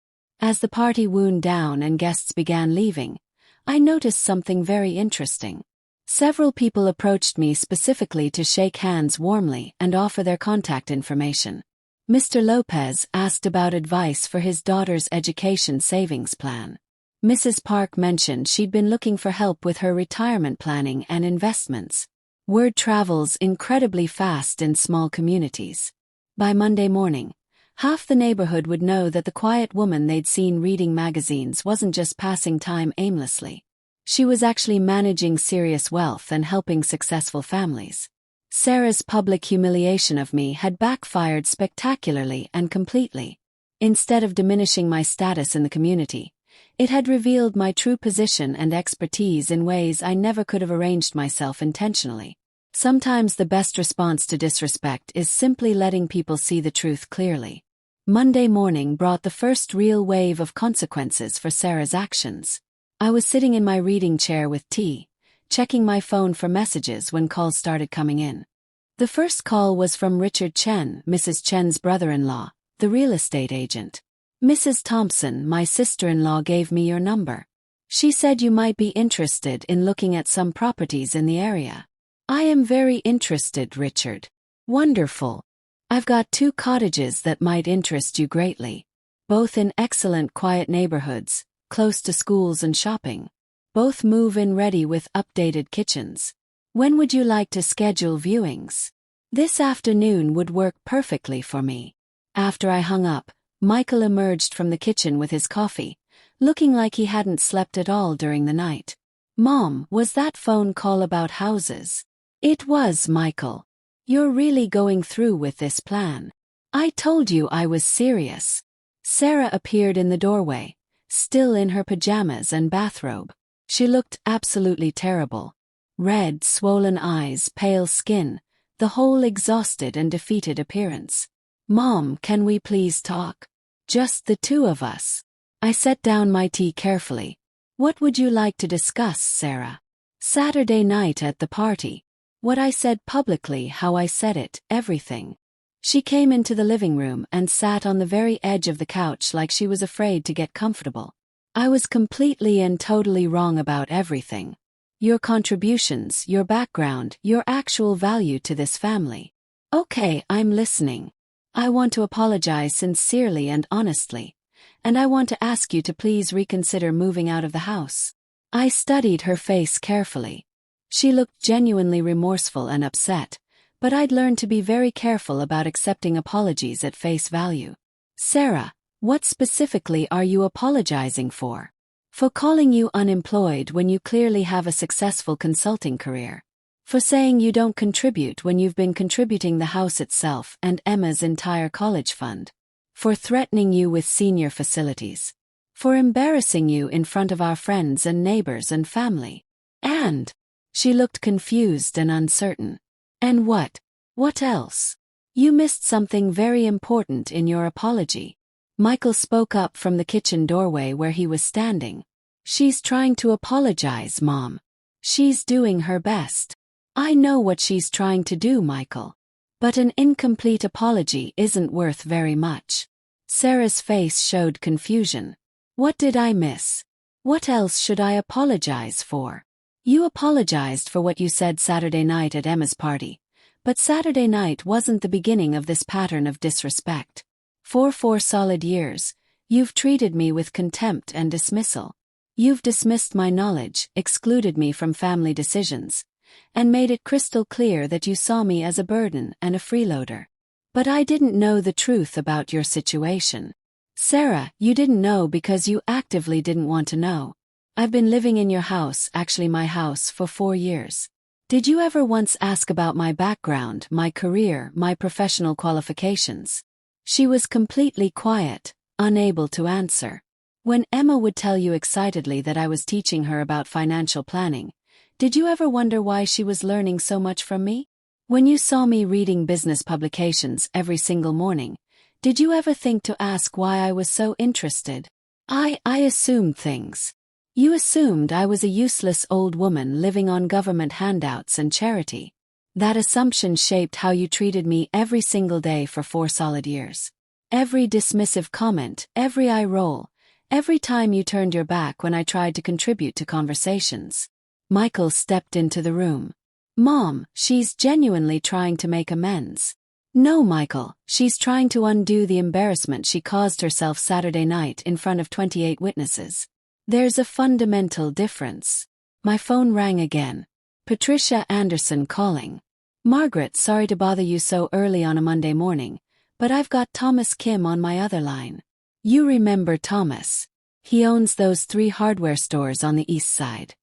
As the party wound down and guests began leaving, I noticed something very interesting. Several people approached me specifically to shake hands warmly and offer their contact information. Mr. Lopez asked about advice for his daughter's education savings plan. Mrs. Park mentioned she'd been looking for help with her retirement planning and investments. Word travels incredibly fast in small communities. By Monday morning, half the neighborhood would know that the quiet woman they'd seen reading magazines wasn't just passing time aimlessly. She was actually managing serious wealth and helping successful families. Sarah's public humiliation of me had backfired spectacularly and completely. Instead of diminishing my status in the community, it had revealed my true position and expertise in ways I never could have arranged myself intentionally. Sometimes the best response to disrespect is simply letting people see the truth clearly. Monday morning brought the first real wave of consequences for Sarah's actions. I was sitting in my reading chair with tea, checking my phone for messages when calls started coming in. The first call was from Richard Chen, Mrs. Chen's brother-in-law, the real estate agent. "Mrs. Thompson, my sister-in-law gave me your number. She said you might be interested in looking at some properties in the area." "I am very interested, Richard." "Wonderful. I've got 2 cottages that might interest you greatly. Both in excellent quiet neighborhoods, close to schools and shopping. Both move-in ready with updated kitchens. When would you like to schedule viewings?" "This afternoon would work perfectly for me." After I hung up, Michael emerged from the kitchen with his coffee, looking like he hadn't slept at all during the night. "Mom, was that phone call about houses?" "It was, Michael. You're really going through with this plan?" "I told you I was serious." Sarah appeared in the doorway, still in her pajamas and bathrobe. She looked absolutely terrible. Red, swollen eyes, pale skin, the whole exhausted and defeated appearance. "Mom, can we please talk? Just the 2 of us." I set down my tea carefully. "What would you like to discuss, Sarah?" "Saturday night at the party. What I said publicly, how I said it, everything." She came into the living room and sat on the very edge of the couch like she was afraid to get comfortable. "I was completely and totally wrong about everything. Your contributions, your background, your actual value to this family." "Okay, I'm listening. I want to apologize sincerely and honestly, and I want to ask you to please reconsider moving out of the house." I studied her face carefully. She looked genuinely remorseful and upset, but I'd learned to be very careful about accepting apologies at face value. "Sarah, what specifically are you apologizing for?" "For calling you unemployed when you clearly have a successful consulting career. For saying you don't contribute when you've been contributing the house itself and Emma's entire college fund. For threatening you with senior facilities. For embarrassing you in front of our friends and neighbors and family. And..." She looked confused and uncertain. "And what? What else? You missed something very important in your apology." Michael spoke up from the kitchen doorway where he was standing. "She's trying to apologize, Mom. She's doing her best." "I know what she's trying to do, Michael. But an incomplete apology isn't worth very much." Sarah's face showed confusion. "What did I miss? What else should I apologize for?" "You apologized for what you said Saturday night at Emma's party. But Saturday night wasn't the beginning of this pattern of disrespect. For 4 solid years, you've treated me with contempt and dismissal. You've dismissed my knowledge, excluded me from family decisions, and made it crystal clear that you saw me as a burden and a freeloader. But I didn't know the truth about your situation. Sarah, you didn't know because you actively didn't want to know. I've been living in your house, actually my house, for 4 years. Did you ever once ask about my background, my career, my professional qualifications?" She was completely quiet, unable to answer. "When Emma would tell you excitedly that I was teaching her about financial planning, did you ever wonder why she was learning so much from me? When you saw me reading business publications every single morning, did you ever think to ask why I was so interested? I assumed things. You assumed I was a useless old woman living on government handouts and charity. That assumption shaped how you treated me every single day for 4 solid years. Every dismissive comment, every eye roll, Every time you turned your back when I tried to contribute to conversations. Michael stepped into the room. Mom, she's genuinely trying to make amends. No, Michael, she's trying to undo the embarrassment she caused herself Saturday night in front of 28 witnesses. There's a fundamental difference. My phone rang again. Patricia Anderson calling. Margaret, sorry to bother you so early on a Monday morning, but I've got Thomas Kim on my other line. You remember Thomas? He owns those 3 hardware stores on the east side.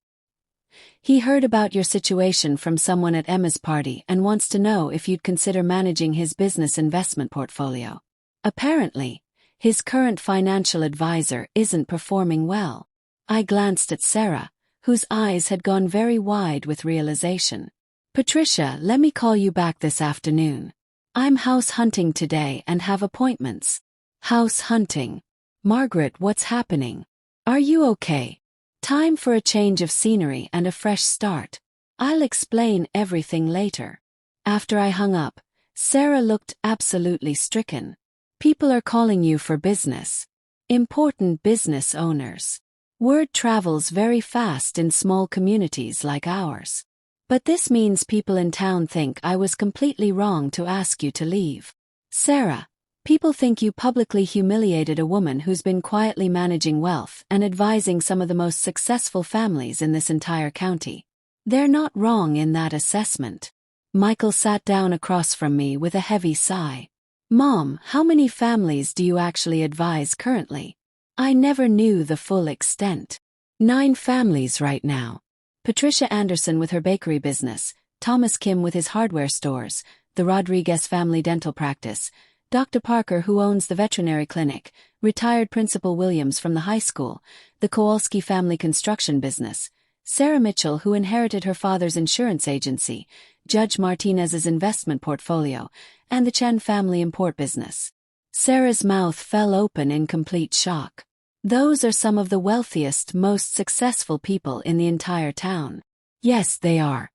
He heard about your situation from someone at Emma's party and wants to know if you'd consider managing his business investment portfolio. Apparently, his current financial advisor isn't performing well. I glanced at Sarah, whose eyes had gone very wide with realization. Patricia, let me call you back this afternoon. I'm house hunting today and have appointments. House hunting. Margaret, what's happening? Are you okay? Time for a change of scenery and a fresh start. I'll explain everything later. After I hung up, Sarah looked absolutely stricken. People are calling you for business. Important business owners. Word travels very fast in small communities like ours. But this means people in town think I was completely wrong to ask you to leave. Sarah, people think you publicly humiliated a woman who's been quietly managing wealth and advising some of the most successful families in this entire county. They're not wrong in that assessment. Michael sat down across from me with a heavy sigh. Mom, how many families do you actually advise currently? I never knew the full extent. 9 families right now. Patricia Anderson with her bakery business, Thomas Kim with his hardware stores, the Rodriguez family dental practice, Dr. Parker who owns the veterinary clinic, retired Principal Williams from the high school, the Kowalski family construction business, Sarah Mitchell who inherited her father's insurance agency, Judge Martinez's investment portfolio, and the Chen family import business. Sarah's mouth fell open in complete shock. Those are some of the wealthiest, most successful people in the entire town. Yes, they are.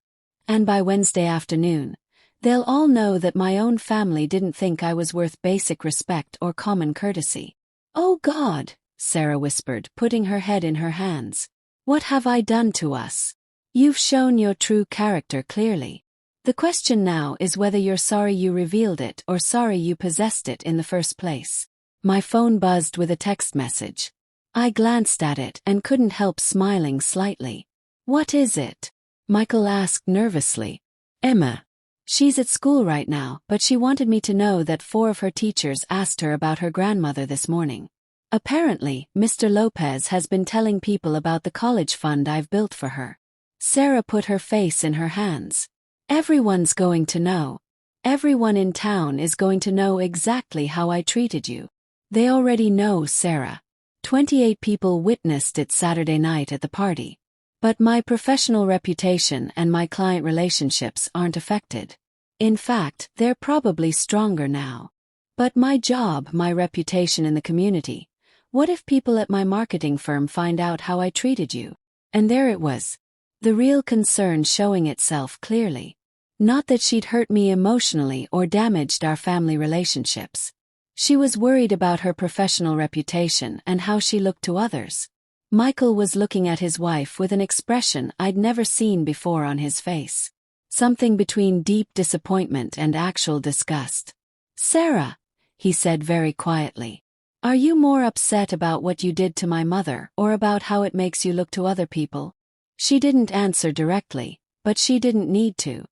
And by Wednesday afternoon, they'll all know that my own family didn't think I was worth basic respect or common courtesy. Oh God, Sarah whispered, putting her head in her hands. What have I done to us? You've shown your true character clearly. The question now is whether you're sorry you revealed it or sorry you possessed it in the first place. My phone buzzed with a text message. I glanced at it and couldn't help smiling slightly. What is it? Michael asked nervously. Emma. She's at school right now, but she wanted me to know that 4 of her teachers asked her about her grandmother this morning. Apparently, Mr. Lopez has been telling people about the college fund I've built for her. Sarah put her face in her hands. Everyone's going to know. Everyone in town is going to know exactly how I treated you. They already know, Sarah. 28 people witnessed it Saturday night at the party. But my professional reputation and my client relationships aren't affected. In fact, they're probably stronger now. But my job, my reputation in the community. What if people at my marketing firm find out how I treated you? And there it was. The real concern showing itself clearly. Not that she'd hurt me emotionally or damaged our family relationships. She was worried about her professional reputation and how she looked to others. Michael was looking at his wife with an expression I'd never seen before on his face. Something between deep disappointment and actual disgust. Sarah, he said very quietly, are you more upset about what you did to my mother or about how it makes you look to other people? She didn't answer directly, but she didn't need to.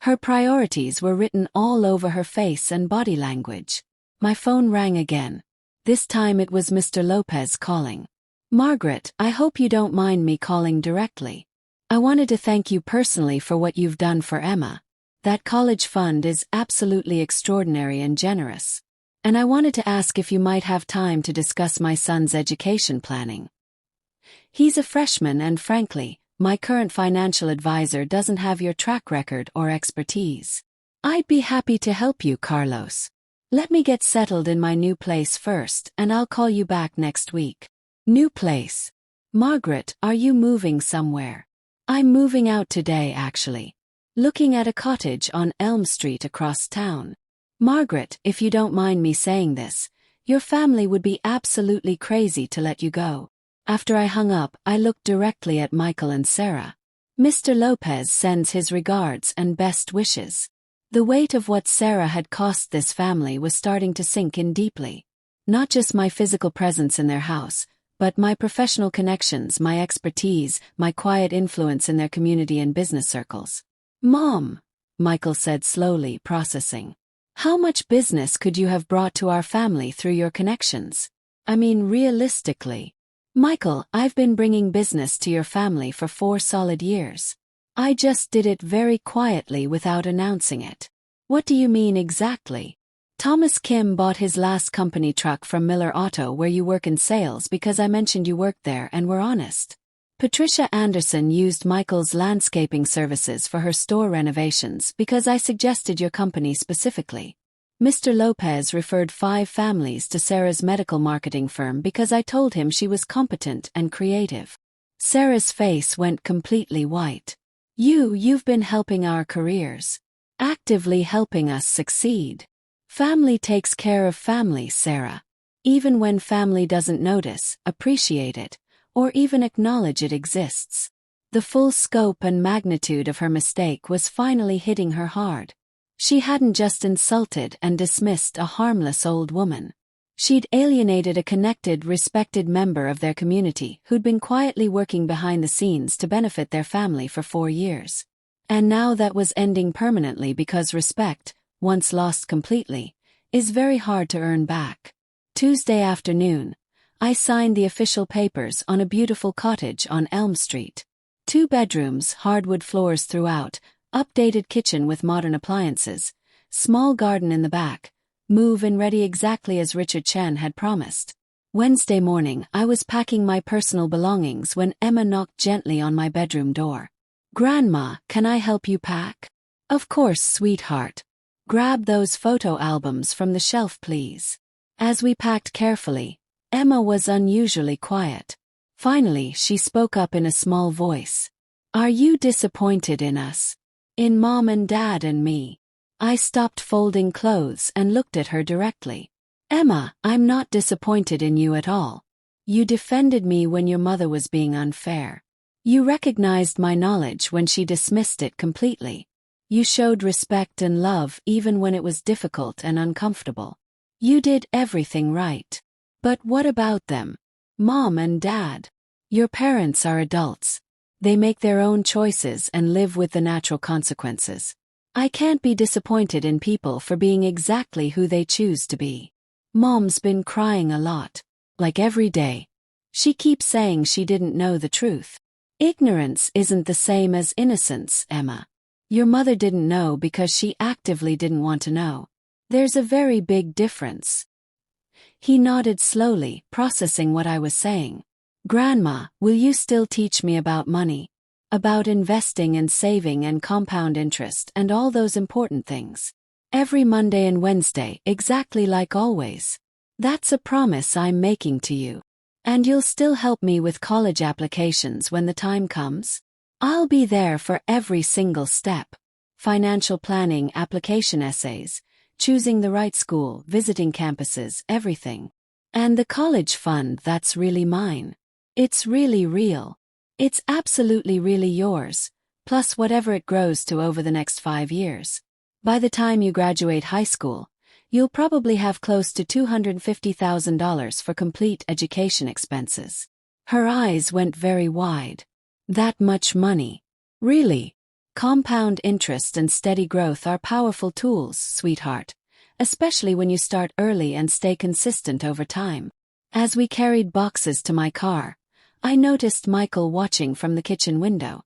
Her priorities were written all over her face and body language. My phone rang again. This time it was Mr. Lopez calling. Margaret, I hope you don't mind me calling directly. I wanted to thank you personally for what you've done for Emma. That college fund is absolutely extraordinary and generous. And I wanted to ask if you might have time to discuss my son's education planning. He's a freshman and frankly, my current financial advisor doesn't have your track record or expertise. I'd be happy to help you, Carlos. Let me get settled in my new place first and I'll call you back next week. New place. Margaret, are you moving somewhere? I'm moving out today actually. Looking at a cottage on Elm Street across town. Margaret, if you don't mind me saying this, Your family would be absolutely crazy to let you go. After I hung up, I looked directly at Michael and Sarah. Mr. Lopez sends his regards and best wishes. The weight of what Sarah had cost this family was starting to sink in deeply. Not just my physical presence in their house, but my professional connections, my expertise, my quiet influence in their community and business circles. Mom, Michael said slowly, processing. How much business could you have brought to our family through your connections? I mean, realistically. Michael, I've been bringing business to your family for 4 solid years. I just did it very quietly without announcing it. What do you mean exactly? Thomas Kim bought his last company truck from Miller Auto, where you work in sales, because I mentioned you worked there and were honest. Patricia Anderson used Michael's landscaping services for her store renovations because I suggested your company specifically. Mr. Lopez referred 5 families to Sarah's medical marketing firm because I told him she was competent and creative. Sarah's face went completely white. You've been helping our careers. Actively helping us succeed. Family takes care of family, Sarah. Even when family doesn't notice, appreciate it, or even acknowledge it exists. The full scope and magnitude of her mistake was finally hitting her hard. She hadn't just insulted and dismissed a harmless old woman. She'd alienated a connected, respected member of their community who'd been quietly working behind the scenes to benefit their family for 4 years. And now that was ending permanently because respect, once lost completely, is very hard to earn back. Tuesday afternoon, I signed the official papers on a beautiful cottage on Elm Street. 2 bedrooms, hardwood floors throughout, updated kitchen with modern appliances, small garden in the back, move-in ready exactly as Richard Chen had promised. Wednesday morning, I was packing my personal belongings when Emma knocked gently on my bedroom door. Grandma, can I help you pack? Of course, sweetheart. Grab those photo albums from the shelf, please. As we packed carefully, Emma was unusually quiet. Finally, she spoke up in a small voice. Are you disappointed in us? In Mom and Dad and me? I stopped folding clothes and looked at her directly. Emma, I'm not disappointed in you at all. You defended me when your mother was being unfair. You recognized my knowledge when she dismissed it completely. You showed respect and love even when it was difficult and uncomfortable. You did everything right. But what about them? Mom and Dad. Your parents are adults. They make their own choices and live with the natural consequences. I can't be disappointed in people for being exactly who they choose to be. Mom's been crying a lot. Like every day. She keeps saying she didn't know the truth. Ignorance isn't the same as innocence, Emma. Your mother didn't know because she actively didn't want to know. There's a very big difference. He nodded slowly, processing what I was saying. Grandma, will you still teach me about money? About investing and saving and compound interest and all those important things? Every Monday and Wednesday, exactly like always. That's a promise I'm making to you. And you'll still help me with college applications when the time comes? I'll be there for every single step. Financial planning, application essays, choosing the right school, visiting campuses, everything. And the college fund, that's really mine. It's really real. It's absolutely really yours, plus whatever it grows to over the next 5 years. By the time you graduate high school, you'll probably have close to $250,000 for complete education expenses. Her eyes went very wide. That much money? Really? Compound interest and steady growth are powerful tools, sweetheart, especially when you start early and stay consistent over time. As we carried boxes to my car, I noticed Michael watching from the kitchen window.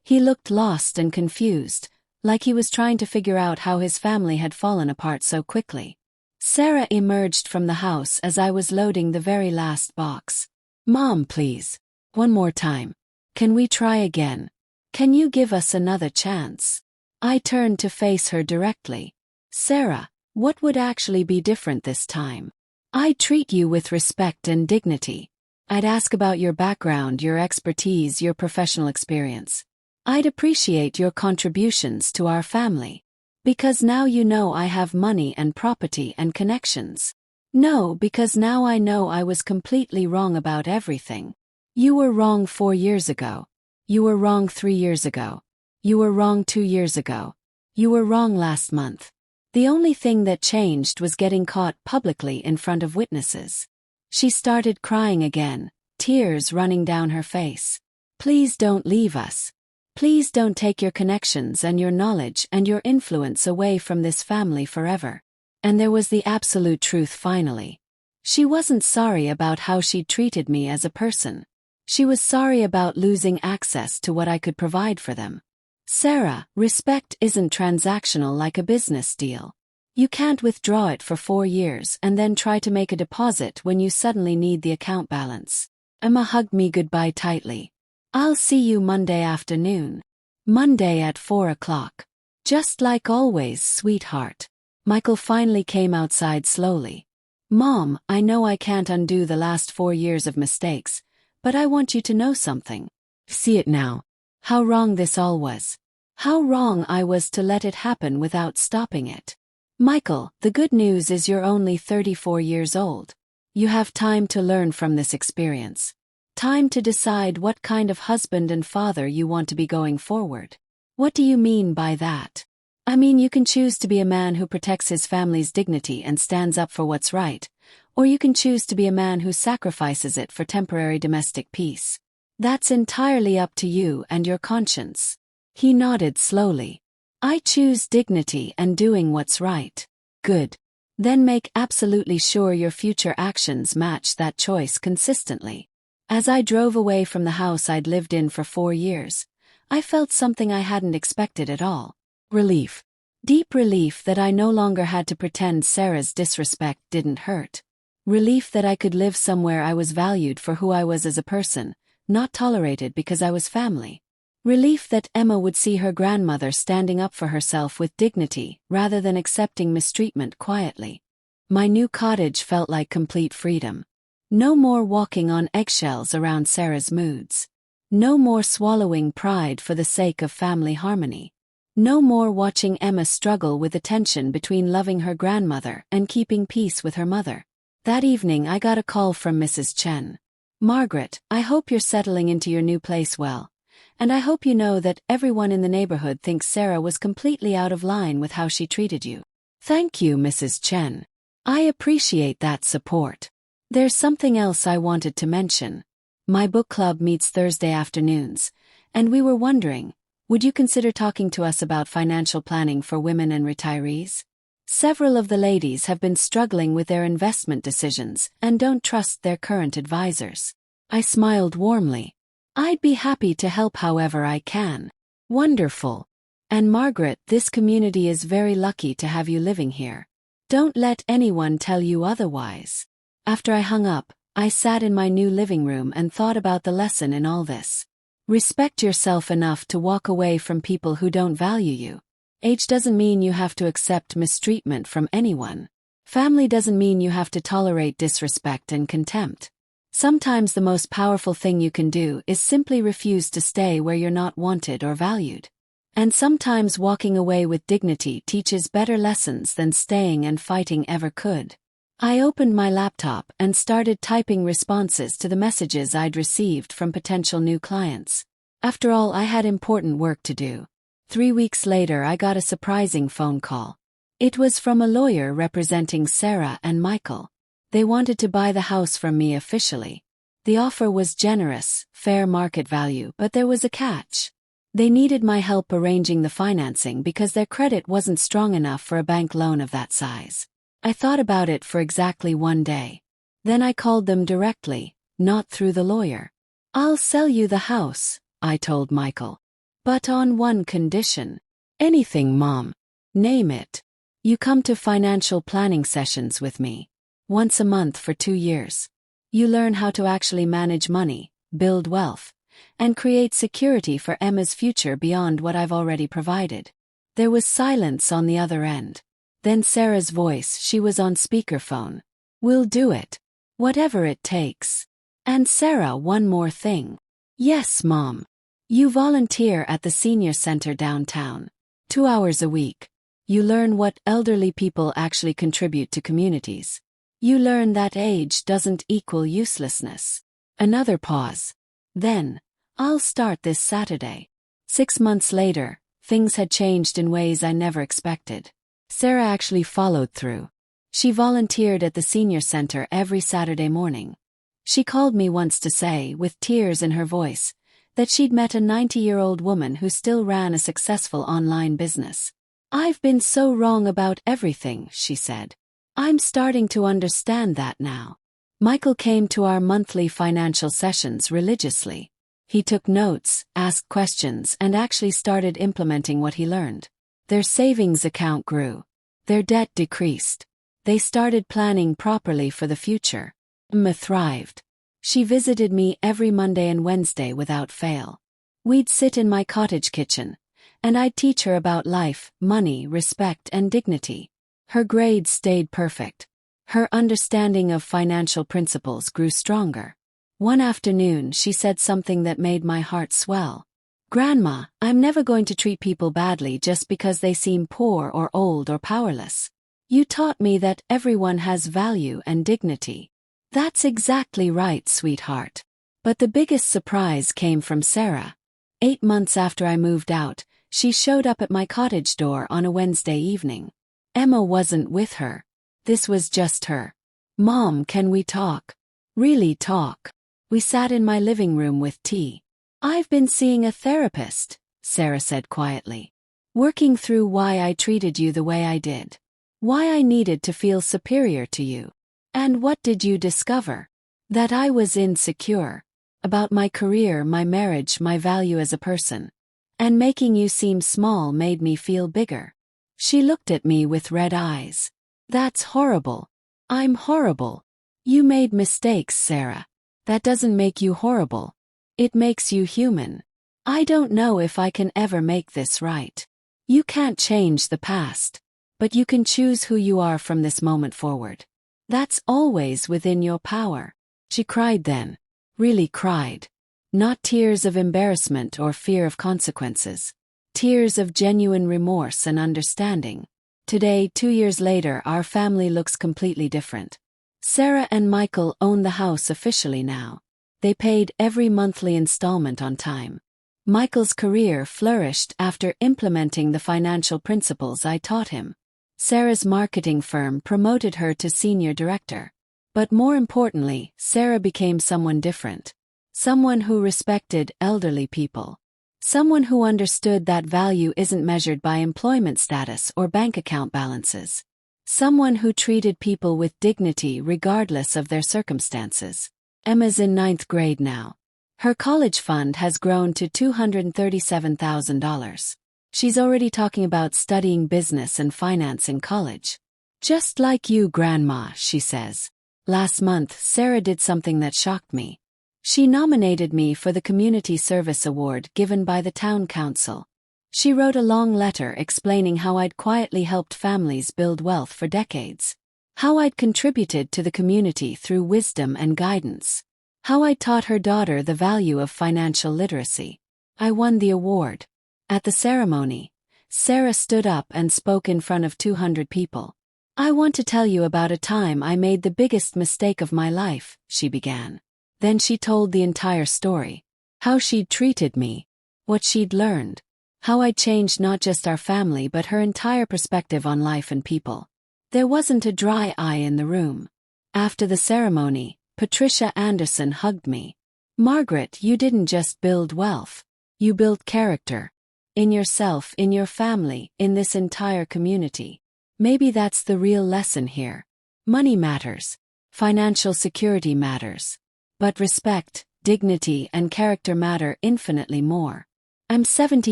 He looked lost and confused, like he was trying to figure out how his family had fallen apart so quickly. Sarah emerged from the house as I was loading the very last box. Mom, please. One more time. Can we try again? Can you give us another chance? I turned to face her directly. Sarah, what would actually be different this time? I'd treat you with respect and dignity. I'd ask about your background, your expertise, your professional experience. I'd appreciate your contributions to our family. Because now you know I have money and property and connections. No, because now I know I was completely wrong about everything. You were wrong 4 years ago. You were wrong 3 years ago. You were wrong 2 years ago. You were wrong last month. The only thing that changed was getting caught publicly in front of witnesses. She started crying again, tears running down her face. Please don't leave us. Please don't take your connections and your knowledge and your influence away from this family forever. And there was the absolute truth finally. She wasn't sorry about how she'd treated me as a person. She was sorry about losing access to what I could provide for them. Sarah, respect isn't transactional like a business deal. You can't withdraw it for 4 years and then try to make a deposit when you suddenly need the account balance. Emma hugged me goodbye tightly. I'll see you Monday afternoon. Monday at 4 o'clock. Just like always, sweetheart. Michael finally came outside slowly. Mom, I know I can't undo the last 4 years of mistakes, but I want you to know something. See it now. How wrong this all was. How wrong I was to let it happen without stopping it. Michael, the good news is you're only 34 years old. You have time to learn from this experience. Time to decide what kind of husband and father you want to be going forward. What do you mean by that? I mean, you can choose to be a man who protects his family's dignity and stands up for what's right, or you can choose to be a man who sacrifices it for temporary domestic peace. That's entirely up to you and your conscience. He nodded slowly. I choose dignity and doing what's right. Good. Then make absolutely sure your future actions match that choice consistently. As I drove away from the house I'd lived in for 4 years, I felt something I hadn't expected at all. Relief. Deep relief that I no longer had to pretend Sarah's disrespect didn't hurt. Relief that I could live somewhere I was valued for who I was as a person, not tolerated because I was family. Relief that Emma would see her grandmother standing up for herself with dignity rather than accepting mistreatment quietly. My new cottage felt like complete freedom. No more walking on eggshells around Sarah's moods. No more swallowing pride for the sake of family harmony. No more watching Emma struggle with the tension between loving her grandmother and keeping peace with her mother. That evening I got a call from Mrs. Chen. Margaret, I hope you're settling into your new place well. And I hope you know that everyone in the neighborhood thinks Sarah was completely out of line with how she treated you. Thank you, Mrs. Chen. I appreciate that support. There's something else I wanted to mention. My book club meets Thursday afternoons, and we were wondering, would you consider talking to us about financial planning for women and retirees? Several of the ladies have been struggling with their investment decisions and don't trust their current advisors. I smiled warmly. I'd be happy to help however I can. Wonderful. And Margaret, this community is very lucky to have you living here. Don't let anyone tell you otherwise. After I hung up, I sat in my new living room and thought about the lesson in all this. Respect yourself enough to walk away from people who don't value you. Age doesn't mean you have to accept mistreatment from anyone. Family doesn't mean you have to tolerate disrespect and contempt. Sometimes the most powerful thing you can do is simply refuse to stay where you're not wanted or valued. And sometimes walking away with dignity teaches better lessons than staying and fighting ever could. I opened my laptop and started typing responses to the messages I'd received from potential new clients. After all, I had important work to do. 3 weeks later, I got a surprising phone call. It was from a lawyer representing Sarah and Michael. They wanted to buy the house from me officially. The offer was generous, fair market value, but there was a catch. They needed my help arranging the financing because their credit wasn't strong enough for a bank loan of that size. I thought about it for exactly 1 day. Then I called them directly, not through the lawyer. I'll sell you the house, I told Michael. But on one condition. Anything, Mom. Name it. You come to financial planning sessions with me. Once a month for 2 years. You learn how to actually manage money, build wealth, and create security for Emma's future beyond what I've already provided. There was silence on the other end. Then Sarah's voice, she was on speakerphone. We'll do it. Whatever it takes. And Sarah, one more thing. Yes, Mom. You volunteer at the senior center downtown. 2 hours a week. You learn what elderly people actually contribute to communities. You learn that age doesn't equal uselessness. Another pause. Then, I'll start this Saturday. 6 months later, things had changed in ways I never expected. Sarah actually followed through. She volunteered at the senior center every Saturday morning. She called me once to say, with tears in her voice, that she'd met a 90-year-old woman who still ran a successful online business. "I've been so wrong about everything," she said. "I'm starting to understand that now." Michael came to our monthly financial sessions religiously. He took notes, asked questions, and actually started implementing what he learned. Their savings account grew. Their debt decreased. They started planning properly for the future. Emma thrived. She visited me every Monday and Wednesday without fail. We'd sit in my cottage kitchen, and I'd teach her about life, money, respect, and dignity. Her grades stayed perfect. Her understanding of financial principles grew stronger. One afternoon, she said something that made my heart swell. "Grandma, I'm never going to treat people badly just because they seem poor or old or powerless. You taught me that everyone has value and dignity." "That's exactly right, sweetheart." But the biggest surprise came from Sarah. 8 months after I moved out, she showed up at my cottage door on a Wednesday evening. Emma wasn't with her. This was just her. "Mom, can we talk? Really talk?" We sat in my living room with tea. "I've been seeing a therapist," Sarah said quietly. "Working through why I treated you the way I did. Why I needed to feel superior to you. And what did you discover? That I was insecure. About my career, my marriage, my value as a person. And making you seem small made me feel bigger." She looked at me with red eyes. "That's horrible. I'm horrible." "You made mistakes, Sarah. That doesn't make you horrible. It makes you human. I don't know if I can ever make this right. You can't change the past. But you can choose who you are from this moment forward. That's always within your power." She cried then. Really cried. Not tears of embarrassment or fear of consequences. Tears of genuine remorse and understanding. Today, 2 years later, our family looks completely different. Sarah and Michael own the house officially now. They paid every monthly installment on time. Michael's career flourished after implementing the financial principles I taught him. Sarah's marketing firm promoted her to senior director. But more importantly, Sarah became someone different. Someone who respected elderly people. Someone who understood that value isn't measured by employment status or bank account balances. Someone who treated people with dignity regardless of their circumstances. Emma's in 9th grade now. Her college fund has grown to $237,000. She's already talking about studying business and finance in college. "Just like you, Grandma," she says. Last month, Sarah did something that shocked me. She nominated me for the Community Service Award given by the Town Council. She wrote a long letter explaining how I'd quietly helped families build wealth for decades. How I'd contributed to the community through wisdom and guidance. How I taught her daughter the value of financial literacy. I won the award. At the ceremony, Sarah stood up and spoke in front of 200 people. "I want to tell you about a time I made the biggest mistake of my life," she began. Then she told the entire story. How she'd treated me. What she'd learned. How I'd changed not just our family but her entire perspective on life and people. There wasn't a dry eye in the room. After the ceremony, Patricia Anderson hugged me. "Margaret, you didn't just build wealth. You built character. In yourself, in your family, in this entire community. Maybe that's the real lesson here. Money matters. Financial security matters. But respect, dignity, and character matter infinitely more." I'm 70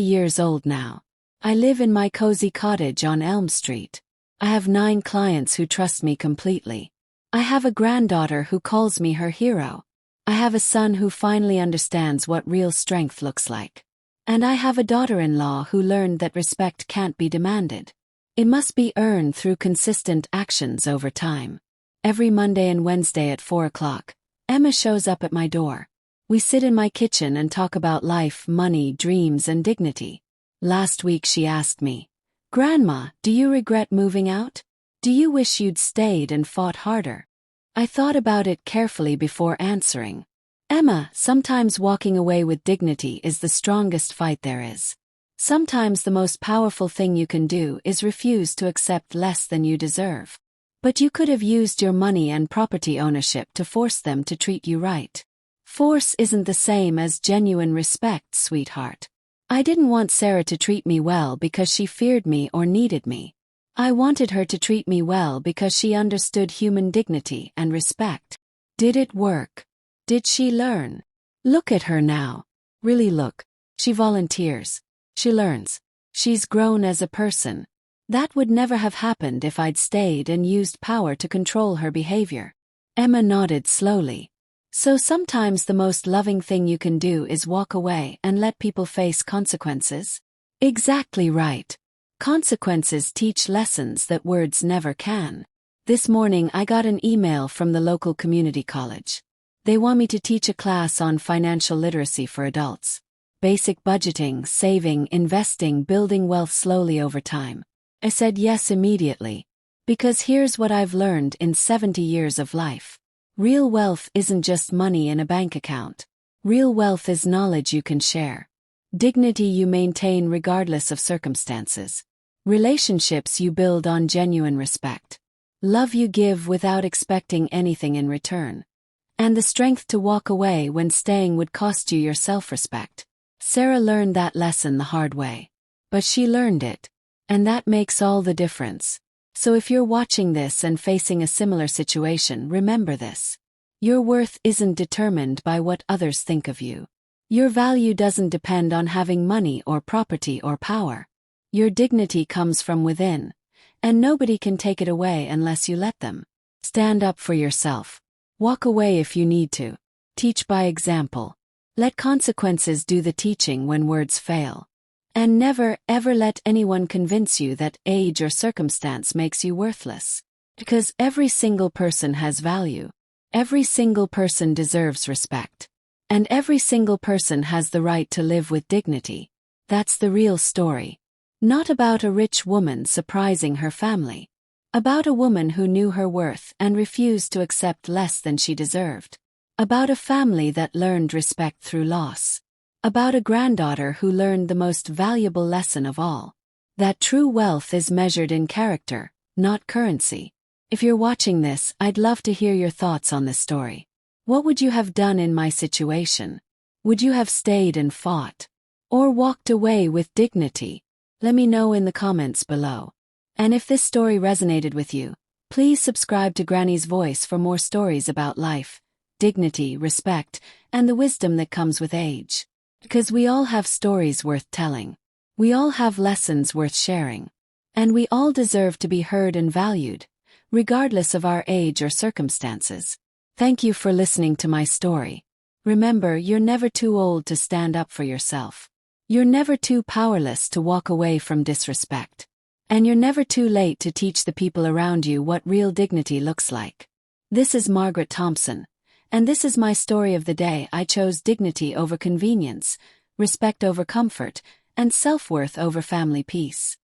years old now. I live in my cozy cottage on Elm Street. I have 9 clients who trust me completely. I have a granddaughter who calls me her hero. I have a son who finally understands what real strength looks like. And I have a daughter-in-law who learned that respect can't be demanded. It must be earned through consistent actions over time. Every Monday and Wednesday at 4 o'clock, Emma shows up at my door. We sit in my kitchen and talk about life, money, dreams, and dignity. Last week she asked me, "Grandma, do you regret moving out? Do you wish you'd stayed and fought harder?" I thought about it carefully before answering. Emma, sometimes walking away with dignity is the strongest fight there is. Sometimes the most powerful thing you can do is refuse to accept less than you deserve. But you could have used your money and property ownership to force them to treat you right. Force isn't the same as genuine respect, sweetheart. I didn't want Sarah to treat me well because she feared me or needed me. I wanted her to treat me well because she understood human dignity and respect. Did it work? Did she learn? Look at her now. Really look. She volunteers. She learns. She's grown as a person. That would never have happened if I'd stayed and used power to control her behavior. Emma nodded slowly. So sometimes the most loving thing you can do is walk away and let people face consequences? Exactly right. Consequences teach lessons that words never can. This morning I got an email from the local community college. They want me to teach a class on financial literacy for adults. Basic budgeting, saving, investing, building wealth slowly over time. I said yes immediately. Because here's what I've learned in 70 years of life. Real wealth isn't just money in a bank account. Real wealth is knowledge you can share. Dignity you maintain regardless of circumstances. Relationships you build on genuine respect. Love you give without expecting anything in return. And the strength to walk away when staying would cost you your self-respect. Sarah learned that lesson the hard way. But she learned it. And that makes all the difference. So if you're watching this and facing a similar situation, remember this. Your worth isn't determined by what others think of you. Your value doesn't depend on having money or property or power. Your dignity comes from within, and nobody can take it away unless you let them. Stand up for yourself. Walk away if you need to. Teach by example. Let consequences do the teaching when words fail. And never, ever let anyone convince you that age or circumstance makes you worthless. Because every single person has value. Every single person deserves respect. And every single person has the right to live with dignity. That's the real story. Not about a rich woman surprising her family. About a woman who knew her worth and refused to accept less than she deserved. About a family that learned respect through loss. About a granddaughter who learned the most valuable lesson of all. That true wealth is measured in character, not currency. If you're watching this, I'd love to hear your thoughts on this story. What would you have done in my situation? Would you have stayed and fought? Or walked away with dignity? Let me know in the comments below. And if this story resonated with you, please subscribe to Granny's Voice for more stories about life, dignity, respect, and the wisdom that comes with age. Because we all have stories worth telling. We all have lessons worth sharing. And we all deserve to be heard and valued, regardless of our age or circumstances. Thank you for listening to my story. Remember, you're never too old to stand up for yourself. You're never too powerless to walk away from disrespect. And you're never too late to teach the people around you what real dignity looks like. This is Margaret Thompson. And this is my story of the day. I chose dignity over convenience, respect over comfort, and self-worth over family peace.